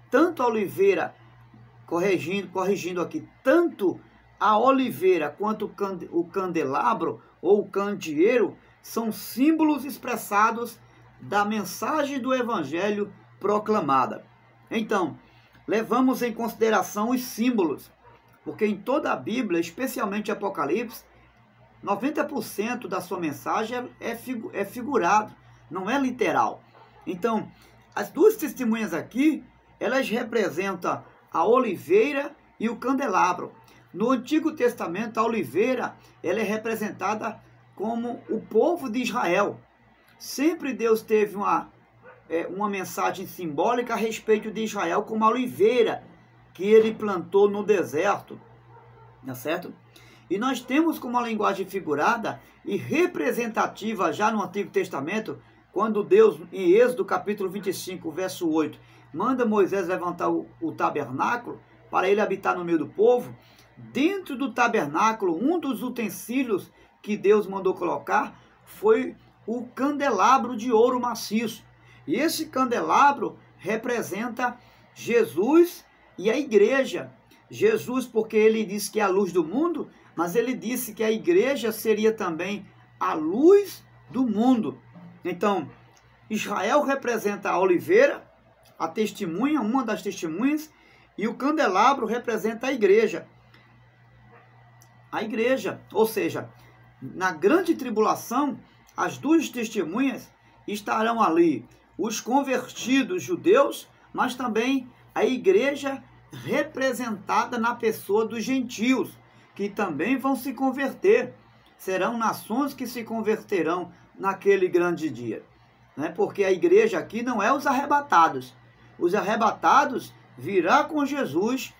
tanto a oliveira, corrigindo aqui, tanto a oliveira quanto o candelabro ou o candeeiro são símbolos expressados da mensagem do evangelho proclamada. Então, levamos em consideração os símbolos, porque em toda a Bíblia, especialmente Apocalipse, 90% da sua mensagem é figurado, não é literal. Então, as duas testemunhas aqui, elas representam a oliveira e o candelabro. No Antigo Testamento, a oliveira, ela é representada como o povo de Israel. Sempre Deus teve uma mensagem simbólica a respeito de Israel como a oliveira que ele plantou no deserto, tá certo? E nós temos como uma linguagem figurada e representativa já no Antigo Testamento, quando Deus, em Êxodo capítulo 25, verso 8, manda Moisés levantar o tabernáculo para ele habitar no meio do povo. Dentro do tabernáculo, um dos utensílios que Deus mandou colocar foi o candelabro de ouro maciço. E esse candelabro representa Jesus e a igreja. Jesus, porque ele disse que é a luz do mundo, mas ele disse que a igreja seria também a luz do mundo. Então, Israel representa a oliveira, a testemunha, uma das testemunhas, e o candelabro representa a igreja. A igreja, ou seja, na grande tribulação, as duas testemunhas estarão ali, os convertidos judeus, mas também a igreja representada na pessoa dos gentios, que também vão se converter. Serão nações que se converterão naquele grande dia, né? Porque a igreja aqui não é os arrebatados. Os arrebatados virá com Jesus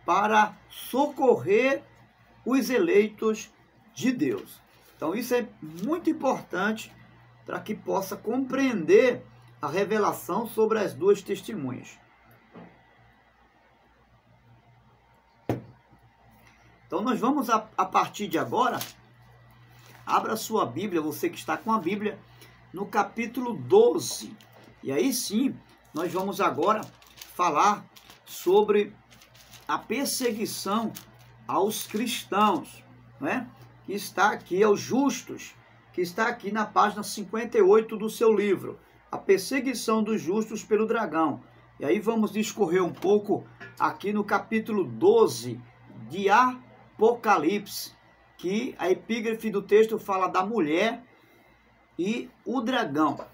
para socorrer os eleitos de Deus. Então isso é muito importante para que possa compreender a revelação sobre as duas testemunhas. Então nós vamos a partir de agora, abra sua Bíblia, você que está com a Bíblia, no capítulo 12. E aí sim, nós vamos agora falar sobre a perseguição aos cristãos, né? Que está aqui, aos justos, que está aqui na página 58 do seu livro, A Perseguição dos Justos pelo Dragão. E aí vamos discorrer um pouco aqui no capítulo 12 de Apocalipse, que a epígrafe do texto fala da mulher e o dragão.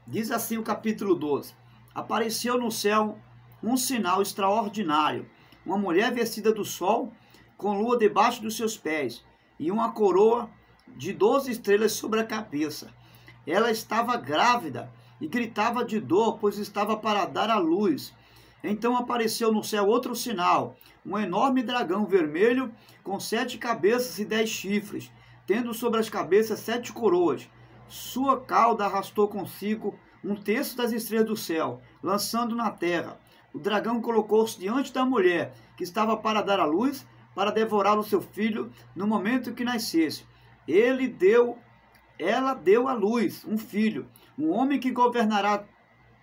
Diz assim o capítulo 12: apareceu no céu um sinal extraordinário, uma mulher vestida do sol, com lua debaixo dos seus pés, e uma coroa de 12 estrelas sobre a cabeça. Ela estava grávida e gritava de dor, pois estava para dar à luz. Então apareceu no céu outro sinal, um enorme dragão vermelho com 7 cabeças e 10 chifres, tendo sobre as cabeças 7 coroas. Sua cauda arrastou consigo 1/3 das estrelas do céu, lançando na terra. O dragão colocou-se diante da mulher, que estava para dar à luz, para devorar o seu filho no momento que nascesse. Ela deu à luz um filho, um homem que governará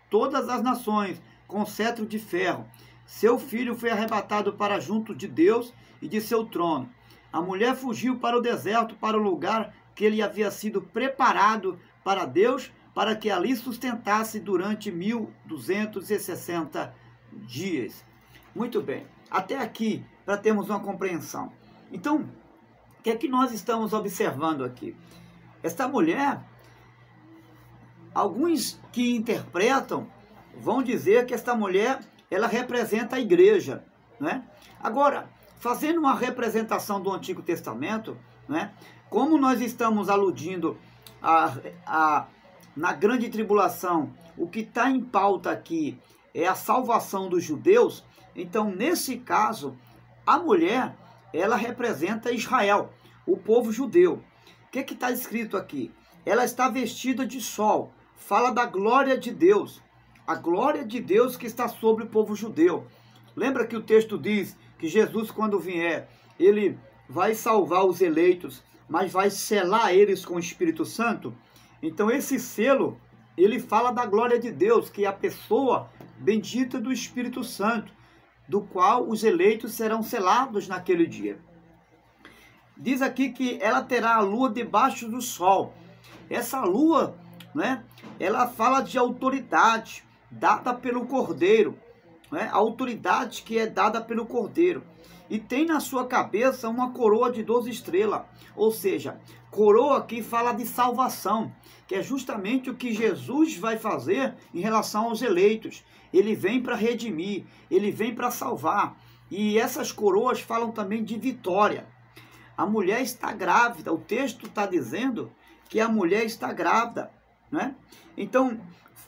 todas as nações, com cetro de ferro. Seu filho foi arrebatado para junto de Deus e de seu trono. A mulher fugiu para o deserto, para o lugar que lhe havia sido preparado para Deus, para que ali sustentasse durante 1260 dias. Muito bem, até aqui, para termos uma compreensão. Então, o que é que nós estamos observando aqui? Esta mulher, alguns que interpretam, vão dizer que esta mulher, ela representa a igreja, né? Agora, fazendo uma representação do Antigo Testamento, né? Como nós estamos aludindo na grande tribulação, o que está em pauta aqui é a salvação dos judeus, então, nesse caso, a mulher, ela representa Israel, o povo judeu. O que está escrito aqui? Ela está vestida de sol, fala da glória de Deus, a glória de Deus que está sobre o povo judeu. Lembra que o texto diz que Jesus, quando vier, ele vai salvar os eleitos, mas vai selar eles com o Espírito Santo? Então esse selo, ele fala da glória de Deus, que é a pessoa bendita do Espírito Santo, do qual os eleitos serão selados naquele dia. Diz aqui que ela terá a lua debaixo do sol. Essa lua, né, ela fala de autoridade dada pelo Cordeiro, né, a autoridade que é dada pelo Cordeiro. E tem na sua cabeça uma coroa de 12 estrelas, ou seja, coroa aqui fala de salvação, que é justamente o que Jesus vai fazer em relação aos eleitos. Ele vem para redimir, ele vem para salvar. E essas coroas falam também de vitória. A mulher está grávida, o texto está dizendo que a mulher está grávida, né? Então,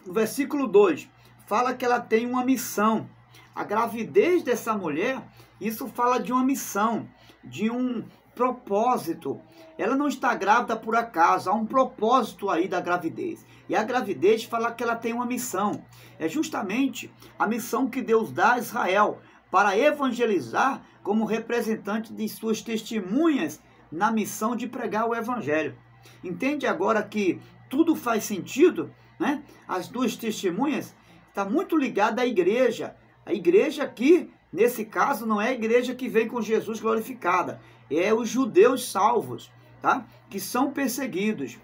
o versículo 2 fala que ela tem uma missão. A gravidez dessa mulher, isso fala de uma missão, de um propósito. Ela não está grávida por acaso, há um propósito aí da gravidez. E a gravidez fala que ela tem uma missão. É justamente a missão que Deus dá a Israel para evangelizar como representante de suas testemunhas na missão de pregar o evangelho. Entende agora que tudo faz sentido, né? As duas testemunhas está muito ligada à igreja. A igreja aqui, nesse caso, não é a igreja que vem com Jesus glorificada, é os judeus salvos, tá? Que são perseguidos.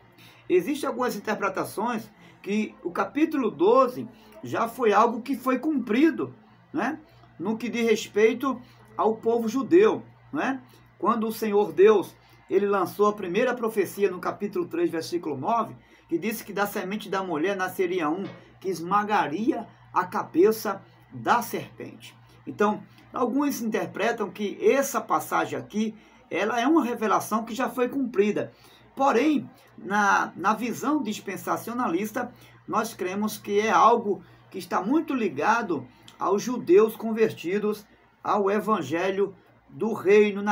Existem algumas interpretações que o capítulo 12 já foi algo que foi cumprido, né? No que diz respeito ao povo judeu, né? Quando o Senhor Deus, ele lançou a primeira profecia no capítulo 3, versículo 9, que disse que da semente da mulher nasceria um que esmagaria a cabeça da serpente. Então, alguns interpretam que essa passagem aqui, ela é uma revelação que já foi cumprida. Porém, na visão dispensacionalista, nós cremos que é algo que está muito ligado aos judeus convertidos ao evangelho do reino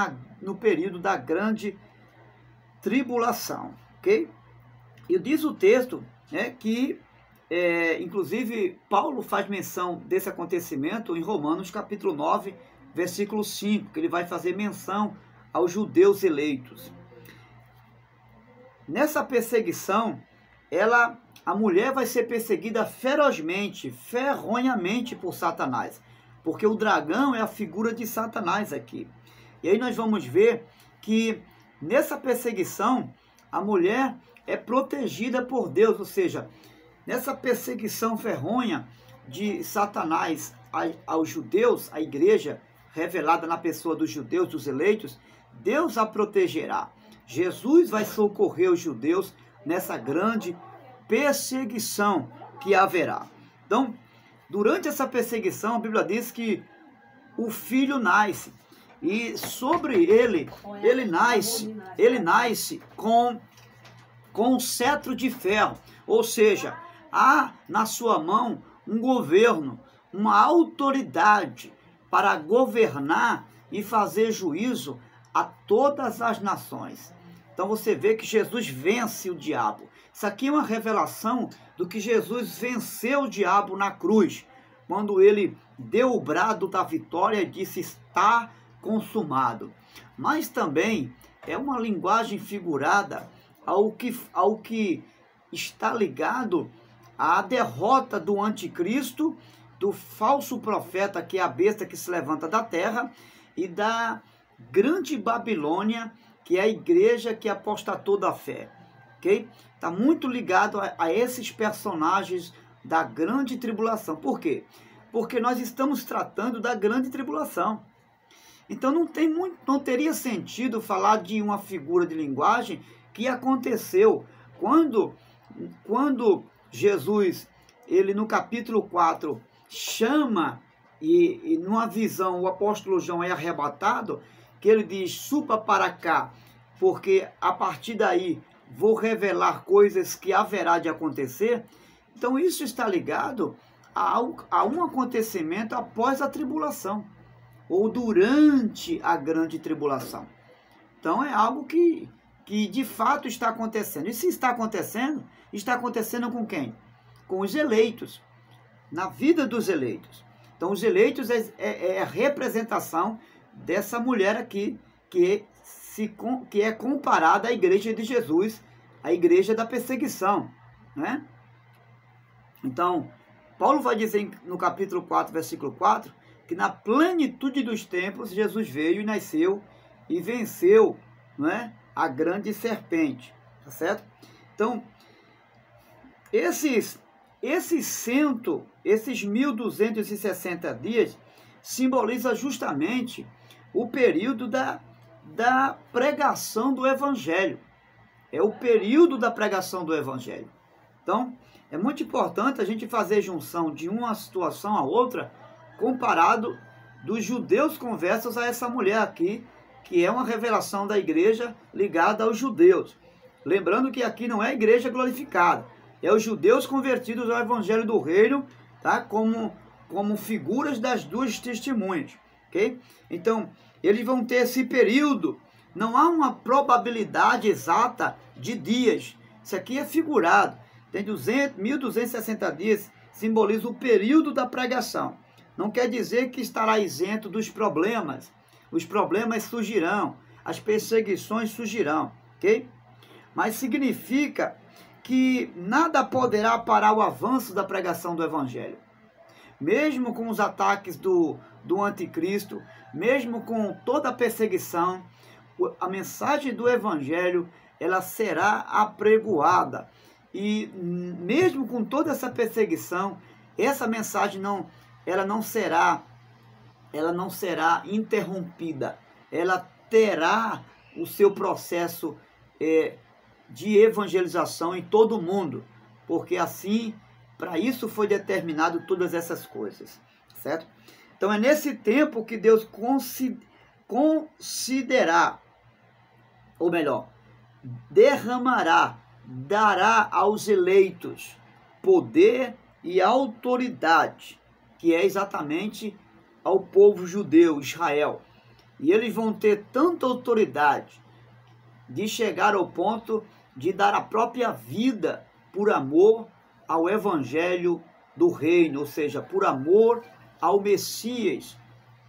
no período da grande tribulação, ok? E diz o texto, né, que, inclusive, Paulo faz menção desse acontecimento em Romanos capítulo 9, versículo 5, que ele vai fazer menção aos judeus eleitos. Nessa perseguição, a mulher vai ser perseguida ferozmente, ferronhamente por Satanás, porque o dragão é a figura de Satanás aqui. E aí nós vamos ver que nessa perseguição, a mulher é protegida por Deus, ou seja, nessa perseguição ferronha de Satanás aos judeus, a igreja revelada na pessoa dos judeus, dos eleitos, Deus a protegerá. Jesus vai socorrer os judeus nessa grande perseguição que haverá. Então, durante essa perseguição, a Bíblia diz que o filho nasce. e sobre ele nasce com um cetro de ferro, ou seja, há na sua mão um governo, uma autoridade para governar e fazer juízo a todas as nações. Então você vê que Jesus vence o diabo. Isso aqui é uma revelação do que Jesus venceu o diabo na cruz, quando ele deu o brado da vitória e disse: está consumado. Mas também é uma linguagem figurada ao que está ligado à derrota do anticristo, do falso profeta, que é a besta que se levanta da terra, e da grande Babilônia, que é a igreja que apostatou da fé. Ok? Está muito ligado a esses personagens da grande tribulação. Por quê? Porque nós estamos tratando da grande tribulação. Então não teria sentido falar de uma figura de linguagem que aconteceu quando Jesus, ele no capítulo 4, chama e numa visão o apóstolo João é arrebatado, que ele diz: suba para cá, porque a partir daí vou revelar coisas que haverá de acontecer. Então isso está ligado a um acontecimento após a tribulação, ou durante a grande tribulação. Então é algo que de fato está acontecendo. E se está acontecendo com quem? Com os eleitos, na vida dos eleitos. Então os eleitos é a representação dessa mulher aqui, que é comparada à igreja de Jesus, a igreja da perseguição, né? Então, Paulo vai dizer no capítulo 4, versículo 4, que na plenitude dos tempos Jesus veio e nasceu e venceu, não é, a grande serpente, tá certo? Então, esses 1260 dias simboliza justamente o período da pregação do Evangelho. É o período da pregação do Evangelho. Então, é muito importante a gente fazer junção de uma situação a outra, comparado dos judeus conversos a essa mulher aqui, que é uma revelação da igreja ligada aos judeus. Lembrando que aqui não é a igreja glorificada, é os judeus convertidos ao Evangelho do Reino, tá? Como figuras das duas testemunhas, ok? Então, eles vão ter esse período, não há uma probabilidade exata de dias, isso aqui é figurado. Tem 1260 dias, simboliza o período da pregação. Não quer dizer que estará isento dos problemas. Os problemas surgirão, as perseguições surgirão, ok? Mas significa que nada poderá parar o avanço da pregação do Evangelho. Mesmo com os ataques do anticristo, mesmo com toda a perseguição, a mensagem do Evangelho, ela será apregoada. E mesmo com toda essa perseguição, essa mensagem não será interrompida. Ela terá o seu processo de evangelização em todo o mundo, porque assim, para isso foi determinado todas essas coisas, certo? Então é nesse tempo que Deus dará aos eleitos poder e autoridade, que é exatamente ao povo judeu, Israel. E eles vão ter tanta autoridade de chegar ao ponto de dar a própria vida por amor ao Evangelho do Reino, ou seja, por amor ao Messias,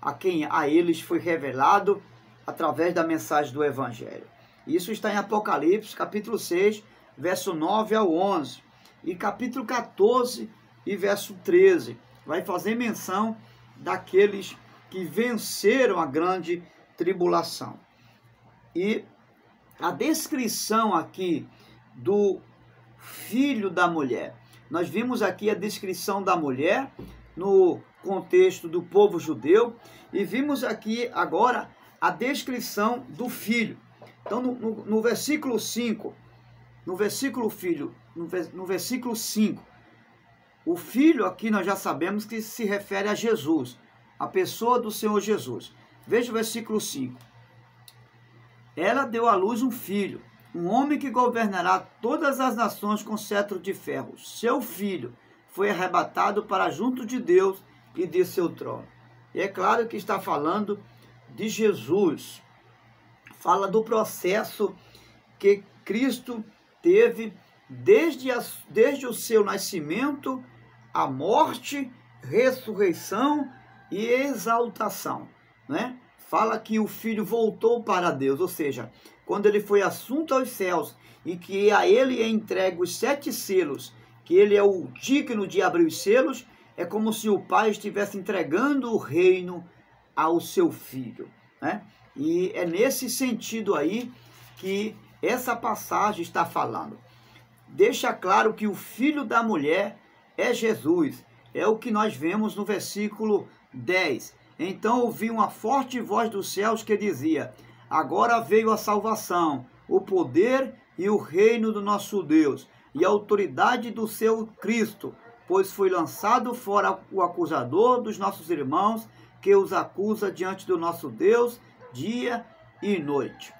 a quem a eles foi revelado através da mensagem do Evangelho. Isso está em Apocalipse, capítulo 6, verso 9 ao 11, e capítulo 14 e verso 13, vai fazer menção daqueles que venceram a grande tribulação. E a descrição aqui do filho da mulher, nós vimos aqui a descrição da mulher no contexto do povo judeu, e vimos aqui agora a descrição do filho. Então no versículo 5, no versículo 5, o filho aqui nós já sabemos que se refere a Jesus, a pessoa do Senhor Jesus. Veja o versículo 5. Ela deu à luz um filho, um homem que governará todas as nações com cetro de ferro. Seu filho foi arrebatado para junto de Deus e de seu trono. E é claro que está falando de Jesus. Fala do processo que Cristo teve desde o seu nascimento, a morte, ressurreição e exaltação, né? Fala que o Filho voltou para Deus, ou seja, quando ele foi assunto aos céus e que a ele é entregue os 7 selos, que ele é o digno de abrir os selos, é como se o Pai estivesse entregando o reino ao seu Filho, né? E é nesse sentido aí que essa passagem está falando. Deixa claro que o filho da mulher é Jesus. É o que nós vemos no versículo 10. Então ouvi uma forte voz dos céus que dizia: agora veio a salvação, o poder e o reino do nosso Deus, e a autoridade do seu Cristo, pois foi lançado fora o acusador dos nossos irmãos, que os acusa diante do nosso Deus dia e noite.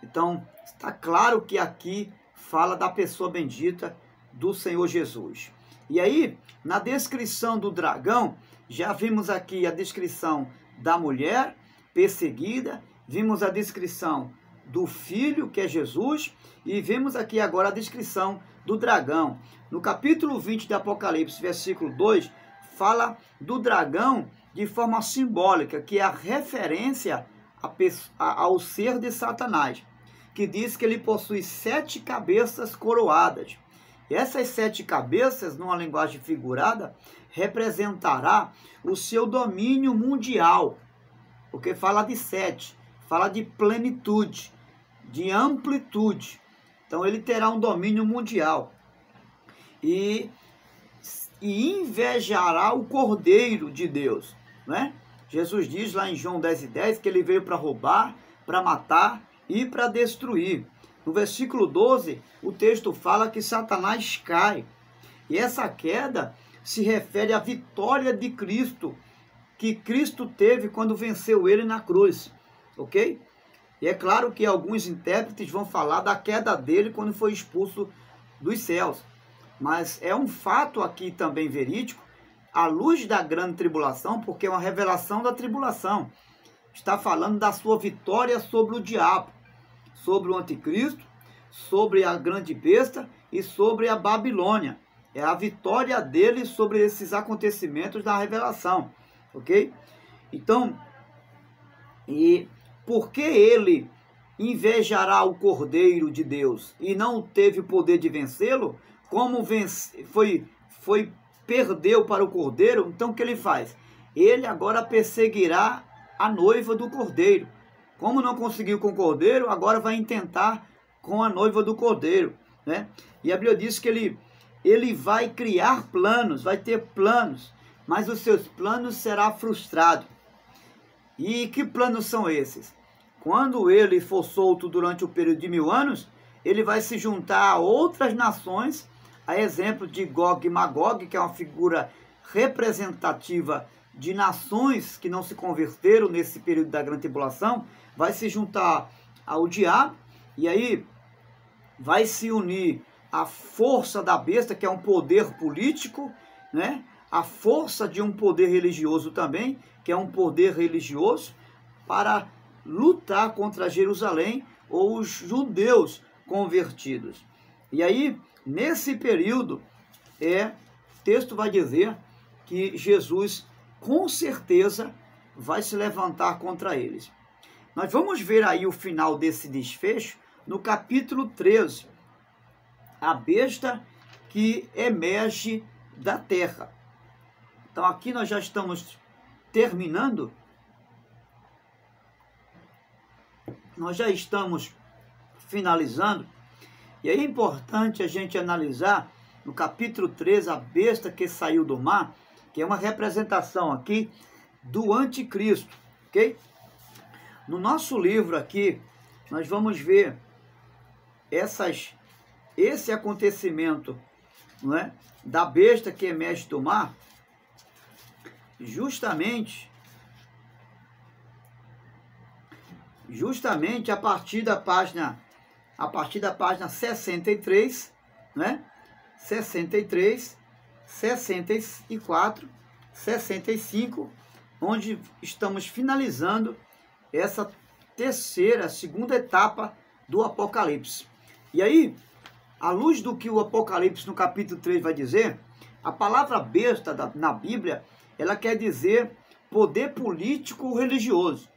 Então, está claro que aqui fala da pessoa bendita do Senhor Jesus. E aí, na descrição do dragão, já vimos aqui a descrição da mulher perseguida, vimos a descrição do filho, que é Jesus, e vemos aqui agora a descrição do dragão. No capítulo 20 de Apocalipse, versículo 2, fala do dragão de forma simbólica, que é a referência ao ser de Satanás, que diz que ele possui 7 cabeças coroadas. E essas 7 cabeças, numa linguagem figurada, representará o seu domínio mundial, porque fala de 7, fala de plenitude, de amplitude. Então ele terá um domínio mundial e invejará o Cordeiro de Deus, né? Jesus diz lá em João 10:10 que ele veio para roubar, para matar e para destruir. No versículo 12, o texto fala que Satanás cai. E essa queda se refere à vitória de Cristo, que Cristo teve quando venceu ele na cruz, ok? E é claro que alguns intérpretes vão falar da queda dele quando foi expulso dos céus. Mas é um fato aqui também verídico, à luz da grande tribulação, porque é uma revelação da tribulação. Está falando da sua vitória sobre o diabo, sobre o anticristo, sobre a grande besta e sobre a Babilônia. É a vitória dele sobre esses acontecimentos da revelação, ok? Então, e por que ele invejará o Cordeiro de Deus e não teve o poder de vencê-lo? Como perdeu para o Cordeiro, então o que ele faz? Ele agora perseguirá a noiva do Cordeiro. Como não conseguiu com o Cordeiro, agora vai intentar com a noiva do Cordeiro, né? E a Bíblia diz que ele vai criar planos, vai ter planos, mas os seus planos serão frustrados. E que planos são esses? Quando ele for solto durante o período de 1000 anos, ele vai se juntar a outras nações, a exemplo de Gog e Magog, que é uma figura representativa de nações que não se converteram nesse período da grande tribulação, vai se juntar ao diabo, e aí vai se unir a força da besta, que é um poder político, né? A força de um poder religioso também, que é um poder religioso, para lutar contra Jerusalém ou os judeus convertidos. E aí, nesse período, o texto vai dizer que Jesus, com certeza, vai se levantar contra eles. Nós vamos ver aí o final desse desfecho no capítulo 13, a besta que emerge da terra. Então aqui nós já estamos terminando, nós já estamos finalizando, e é importante a gente analisar no capítulo 13 a besta que saiu do mar, que é uma representação aqui do anticristo, ok? No nosso livro aqui, nós vamos ver esse acontecimento, não é, da besta que emerge do mar, justamente justamente a partir da página 63, né? 63, 64, 65, onde estamos finalizando essa segunda etapa do Apocalipse. E aí, à luz do que o Apocalipse no capítulo 3 vai dizer, a palavra besta na Bíblia, ela quer dizer poder político ou religioso.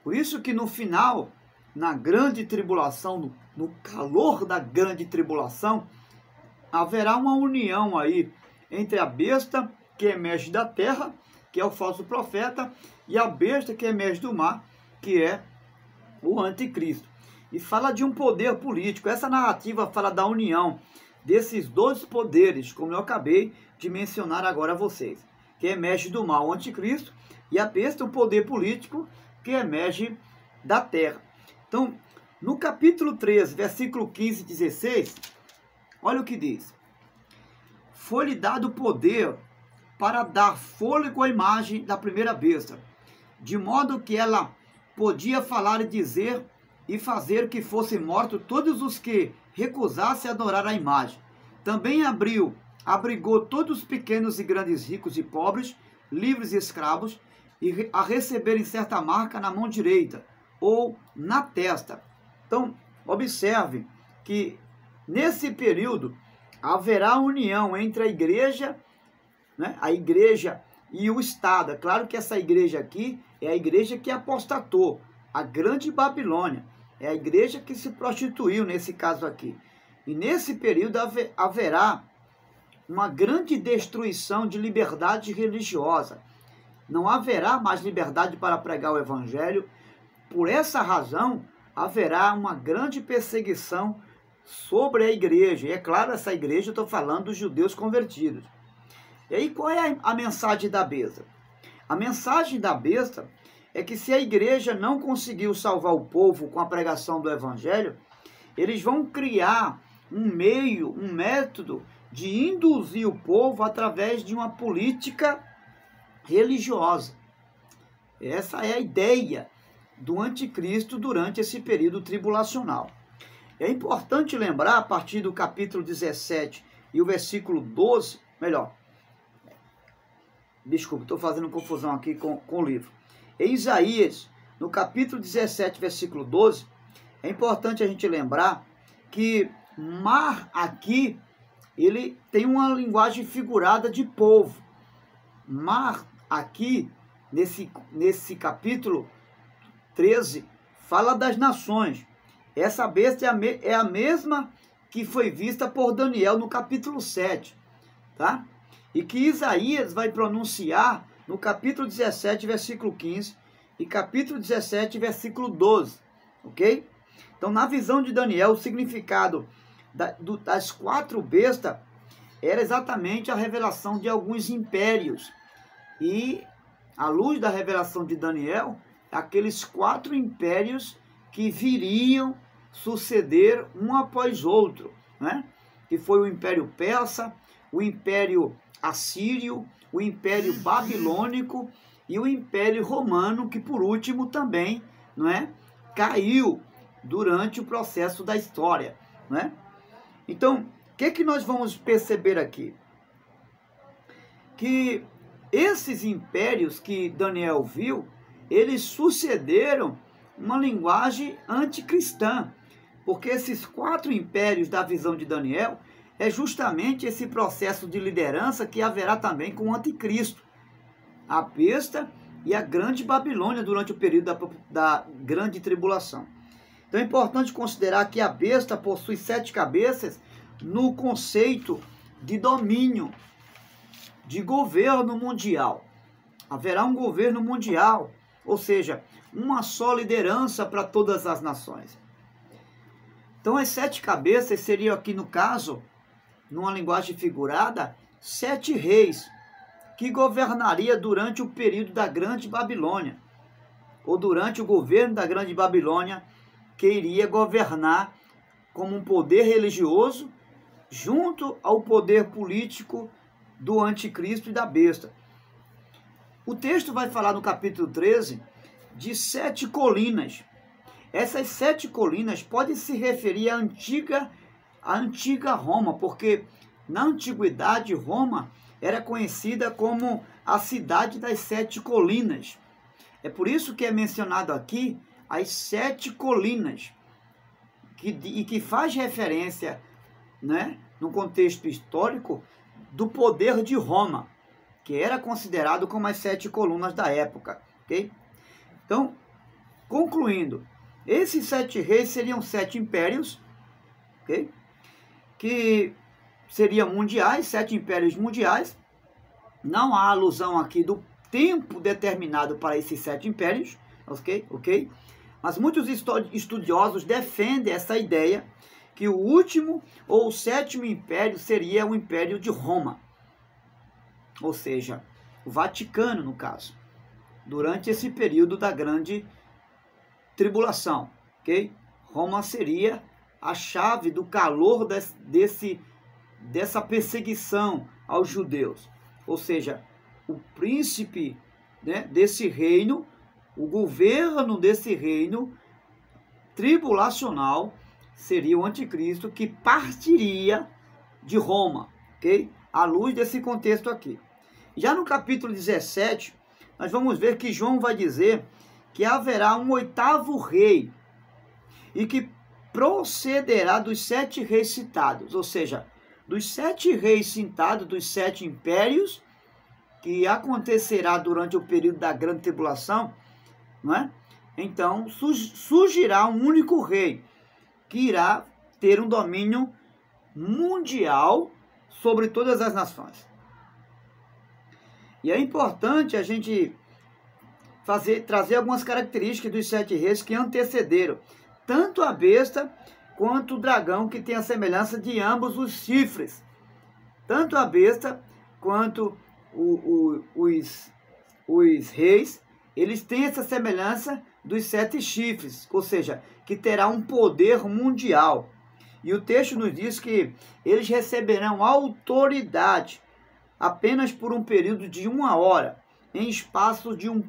Por isso que no final, na grande tribulação, no calor da grande tribulação, haverá uma união aí entre a besta que emerge da terra, que é o falso profeta, e a besta que emerge do mar, que é o anticristo. E fala de um poder político. Essa narrativa fala da união desses dois poderes, como eu acabei de mencionar agora a vocês, que emerge do mal, o anticristo, e a besta, um poder político que emerge da terra. Então, no capítulo 13, versículo 15 e 16, olha o que diz. Foi-lhe dado poder para dar fôlego à imagem da primeira besta, de modo que ela podia falar e dizer e fazer que fossem mortos todos os que recusassem adorar a imagem. Também abrigou todos os pequenos e grandes, ricos e pobres, livres e escravos, e a receberem certa marca na mão direita ou na testa. Então, observe que nesse período haverá união entre a igreja, né, a igreja e o Estado. É claro que essa igreja aqui é a igreja que apostatou, a grande Babilônia. É a igreja que se prostituiu nesse caso aqui. E nesse período haverá uma grande destruição de liberdade religiosa. Não haverá mais liberdade para pregar o evangelho. Por essa razão, haverá uma grande perseguição sobre a igreja. E é claro, essa igreja, eu estou falando dos judeus convertidos. E aí, qual é a mensagem da besta? A mensagem da besta é que se a igreja não conseguiu salvar o povo com a pregação do evangelho, eles vão criar um meio, um método de induzir o povo através de uma política religiosa. Essa é a ideia do anticristo durante esse período tribulacional. É importante lembrar, a partir do capítulo 17 e o versículo 12, desculpa, estou fazendo confusão aqui com o livro. Em Isaías, no capítulo 17, versículo 12, é importante a gente lembrar que mar aqui, ele tem uma linguagem figurada de povo. Mar aqui, nesse capítulo 13, fala das nações. Essa besta é a mesma que foi vista por Daniel no capítulo 7, tá? E que Isaías vai pronunciar no capítulo 17, versículo 15, e capítulo 17, versículo 12, ok? Então, na visão de Daniel, o significado das quatro bestas era exatamente a revelação de alguns impérios. E, à luz da revelação de Daniel, aqueles quatro impérios que viriam suceder um após outro, né? Que foi o Império Persa, o Império Assírio, o Império Babilônico e o Império Romano, que por último também, não é, caiu durante o processo da história, né? Então, o que nós vamos perceber aqui? Que esses impérios que Daniel viu, eles sucederam uma linguagem anticristã, porque esses quatro impérios da visão de Daniel é justamente esse processo de liderança que haverá também com o anticristo, a besta e a grande Babilônia durante o período da grande tribulação. Então é importante considerar que a besta possui 7 cabeças no conceito de domínio, de governo mundial. Haverá um governo mundial, ou seja, uma só liderança para todas as nações. Então as 7 cabeças seriam aqui no caso, numa linguagem figurada, 7 reis que governaria durante o período da Grande Babilônia, ou durante o governo da Grande Babilônia, que iria governar como um poder religioso junto ao poder político do anticristo e da besta. O texto vai falar no capítulo 13 de 7 colinas. essas 7 colinas podem se referir à antiga Roma, porque na antiguidade Roma era conhecida como a cidade das 7 colinas. É por isso que é mencionado aqui as 7 colinas, que faz referência, né, no contexto histórico, do poder de Roma, que era considerado como as 7 colunas da época. Okay? Então, concluindo, esses 7 reis seriam 7 impérios, okay? Que seriam mundiais, 7 impérios mundiais. Não há alusão aqui do tempo determinado para esses 7 impérios, ok? Mas muitos estudiosos defendem essa ideia que o último ou o 7º império seria o Império de Roma, ou seja, o Vaticano no caso, durante esse período da grande tribulação, ok? Roma seria a chave do calor dessa perseguição aos judeus, ou seja, o príncipe, né, desse reino, o governo desse reino tribulacional seria o anticristo, que partiria de Roma, ok? À luz desse contexto aqui. Já no capítulo 17, nós vamos ver que João vai dizer que haverá um 8º rei e que procederá dos 7 reis citados, ou seja, dos 7 reis citados, dos 7 impérios, que acontecerá durante o período da grande tribulação, não é? Então surgirá um único rei que irá ter um domínio mundial sobre todas as nações. E é importante a gente trazer algumas características dos 7 reis que antecederam tanto a besta quanto o dragão, que tem a semelhança de ambos os chifres. Tanto a besta quanto os reis, eles têm essa semelhança dos 7 chifres, ou seja, que terá um poder mundial. E o texto nos diz que eles receberão autoridade apenas por um período de 1 hora, em espaço de um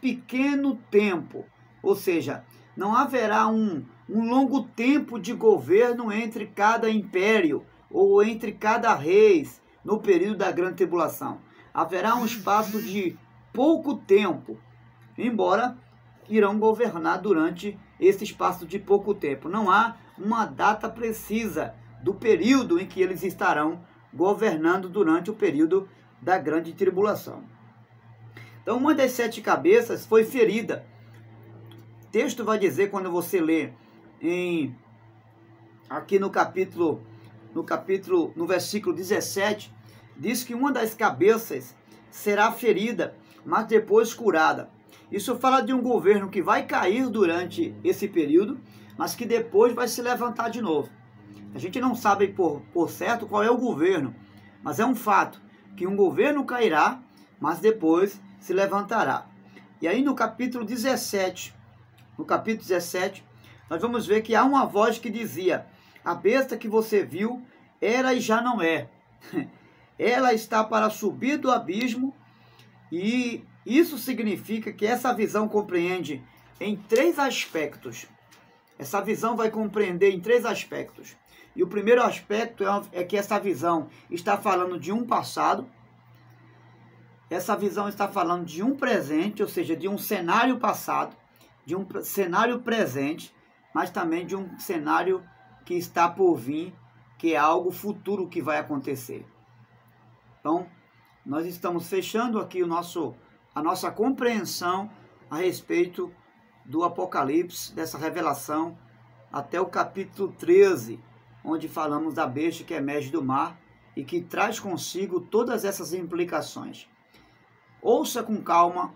pequeno tempo. Ou seja, não haverá um longo tempo de governo entre cada império ou entre cada rei no período da grande tribulação. Haverá um espaço de pouco tempo, embora irão governar durante esse espaço de pouco tempo. Não há uma data precisa do período em que eles estarão governando durante o período da grande tribulação. Então, uma das 7 cabeças foi ferida. O texto vai dizer, quando você lê aqui no versículo 17, diz que uma das cabeças será ferida, mas depois curada. Isso fala de um governo que vai cair durante esse período, mas que depois vai se levantar de novo. A gente não sabe por certo qual é o governo, mas é um fato que um governo cairá, mas depois se levantará. E aí no capítulo 17, nós vamos ver que há uma voz que dizia: a besta que você viu era e já não é. Ela está para subir do abismo, e isso significa que essa visão compreende em 3 aspectos. Essa visão vai compreender em 3 aspectos. E o primeiro aspecto é que essa visão está falando de um passado. Essa visão está falando de um presente, ou seja, de um cenário passado, de um cenário presente, mas também de um cenário que está por vir, que é algo futuro que vai acontecer. Então, nós estamos fechando aqui a nossa compreensão a respeito do Apocalipse, dessa revelação, até o capítulo 13, onde falamos da besta que emerge do mar e que traz consigo todas essas implicações. Ouça com calma,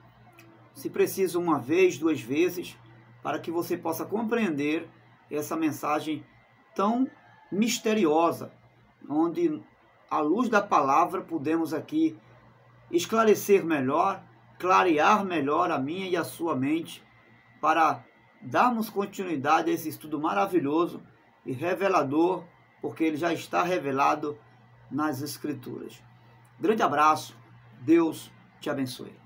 se preciso 1 vez, 2 vezes, para que você possa compreender essa mensagem tão misteriosa, onde, à luz da palavra, podemos aqui esclarecer melhor, clarear melhor a minha e a sua mente, para darmos continuidade a esse estudo maravilhoso e revelador, porque ele já está revelado nas Escrituras. Grande abraço, Deus te abençoe.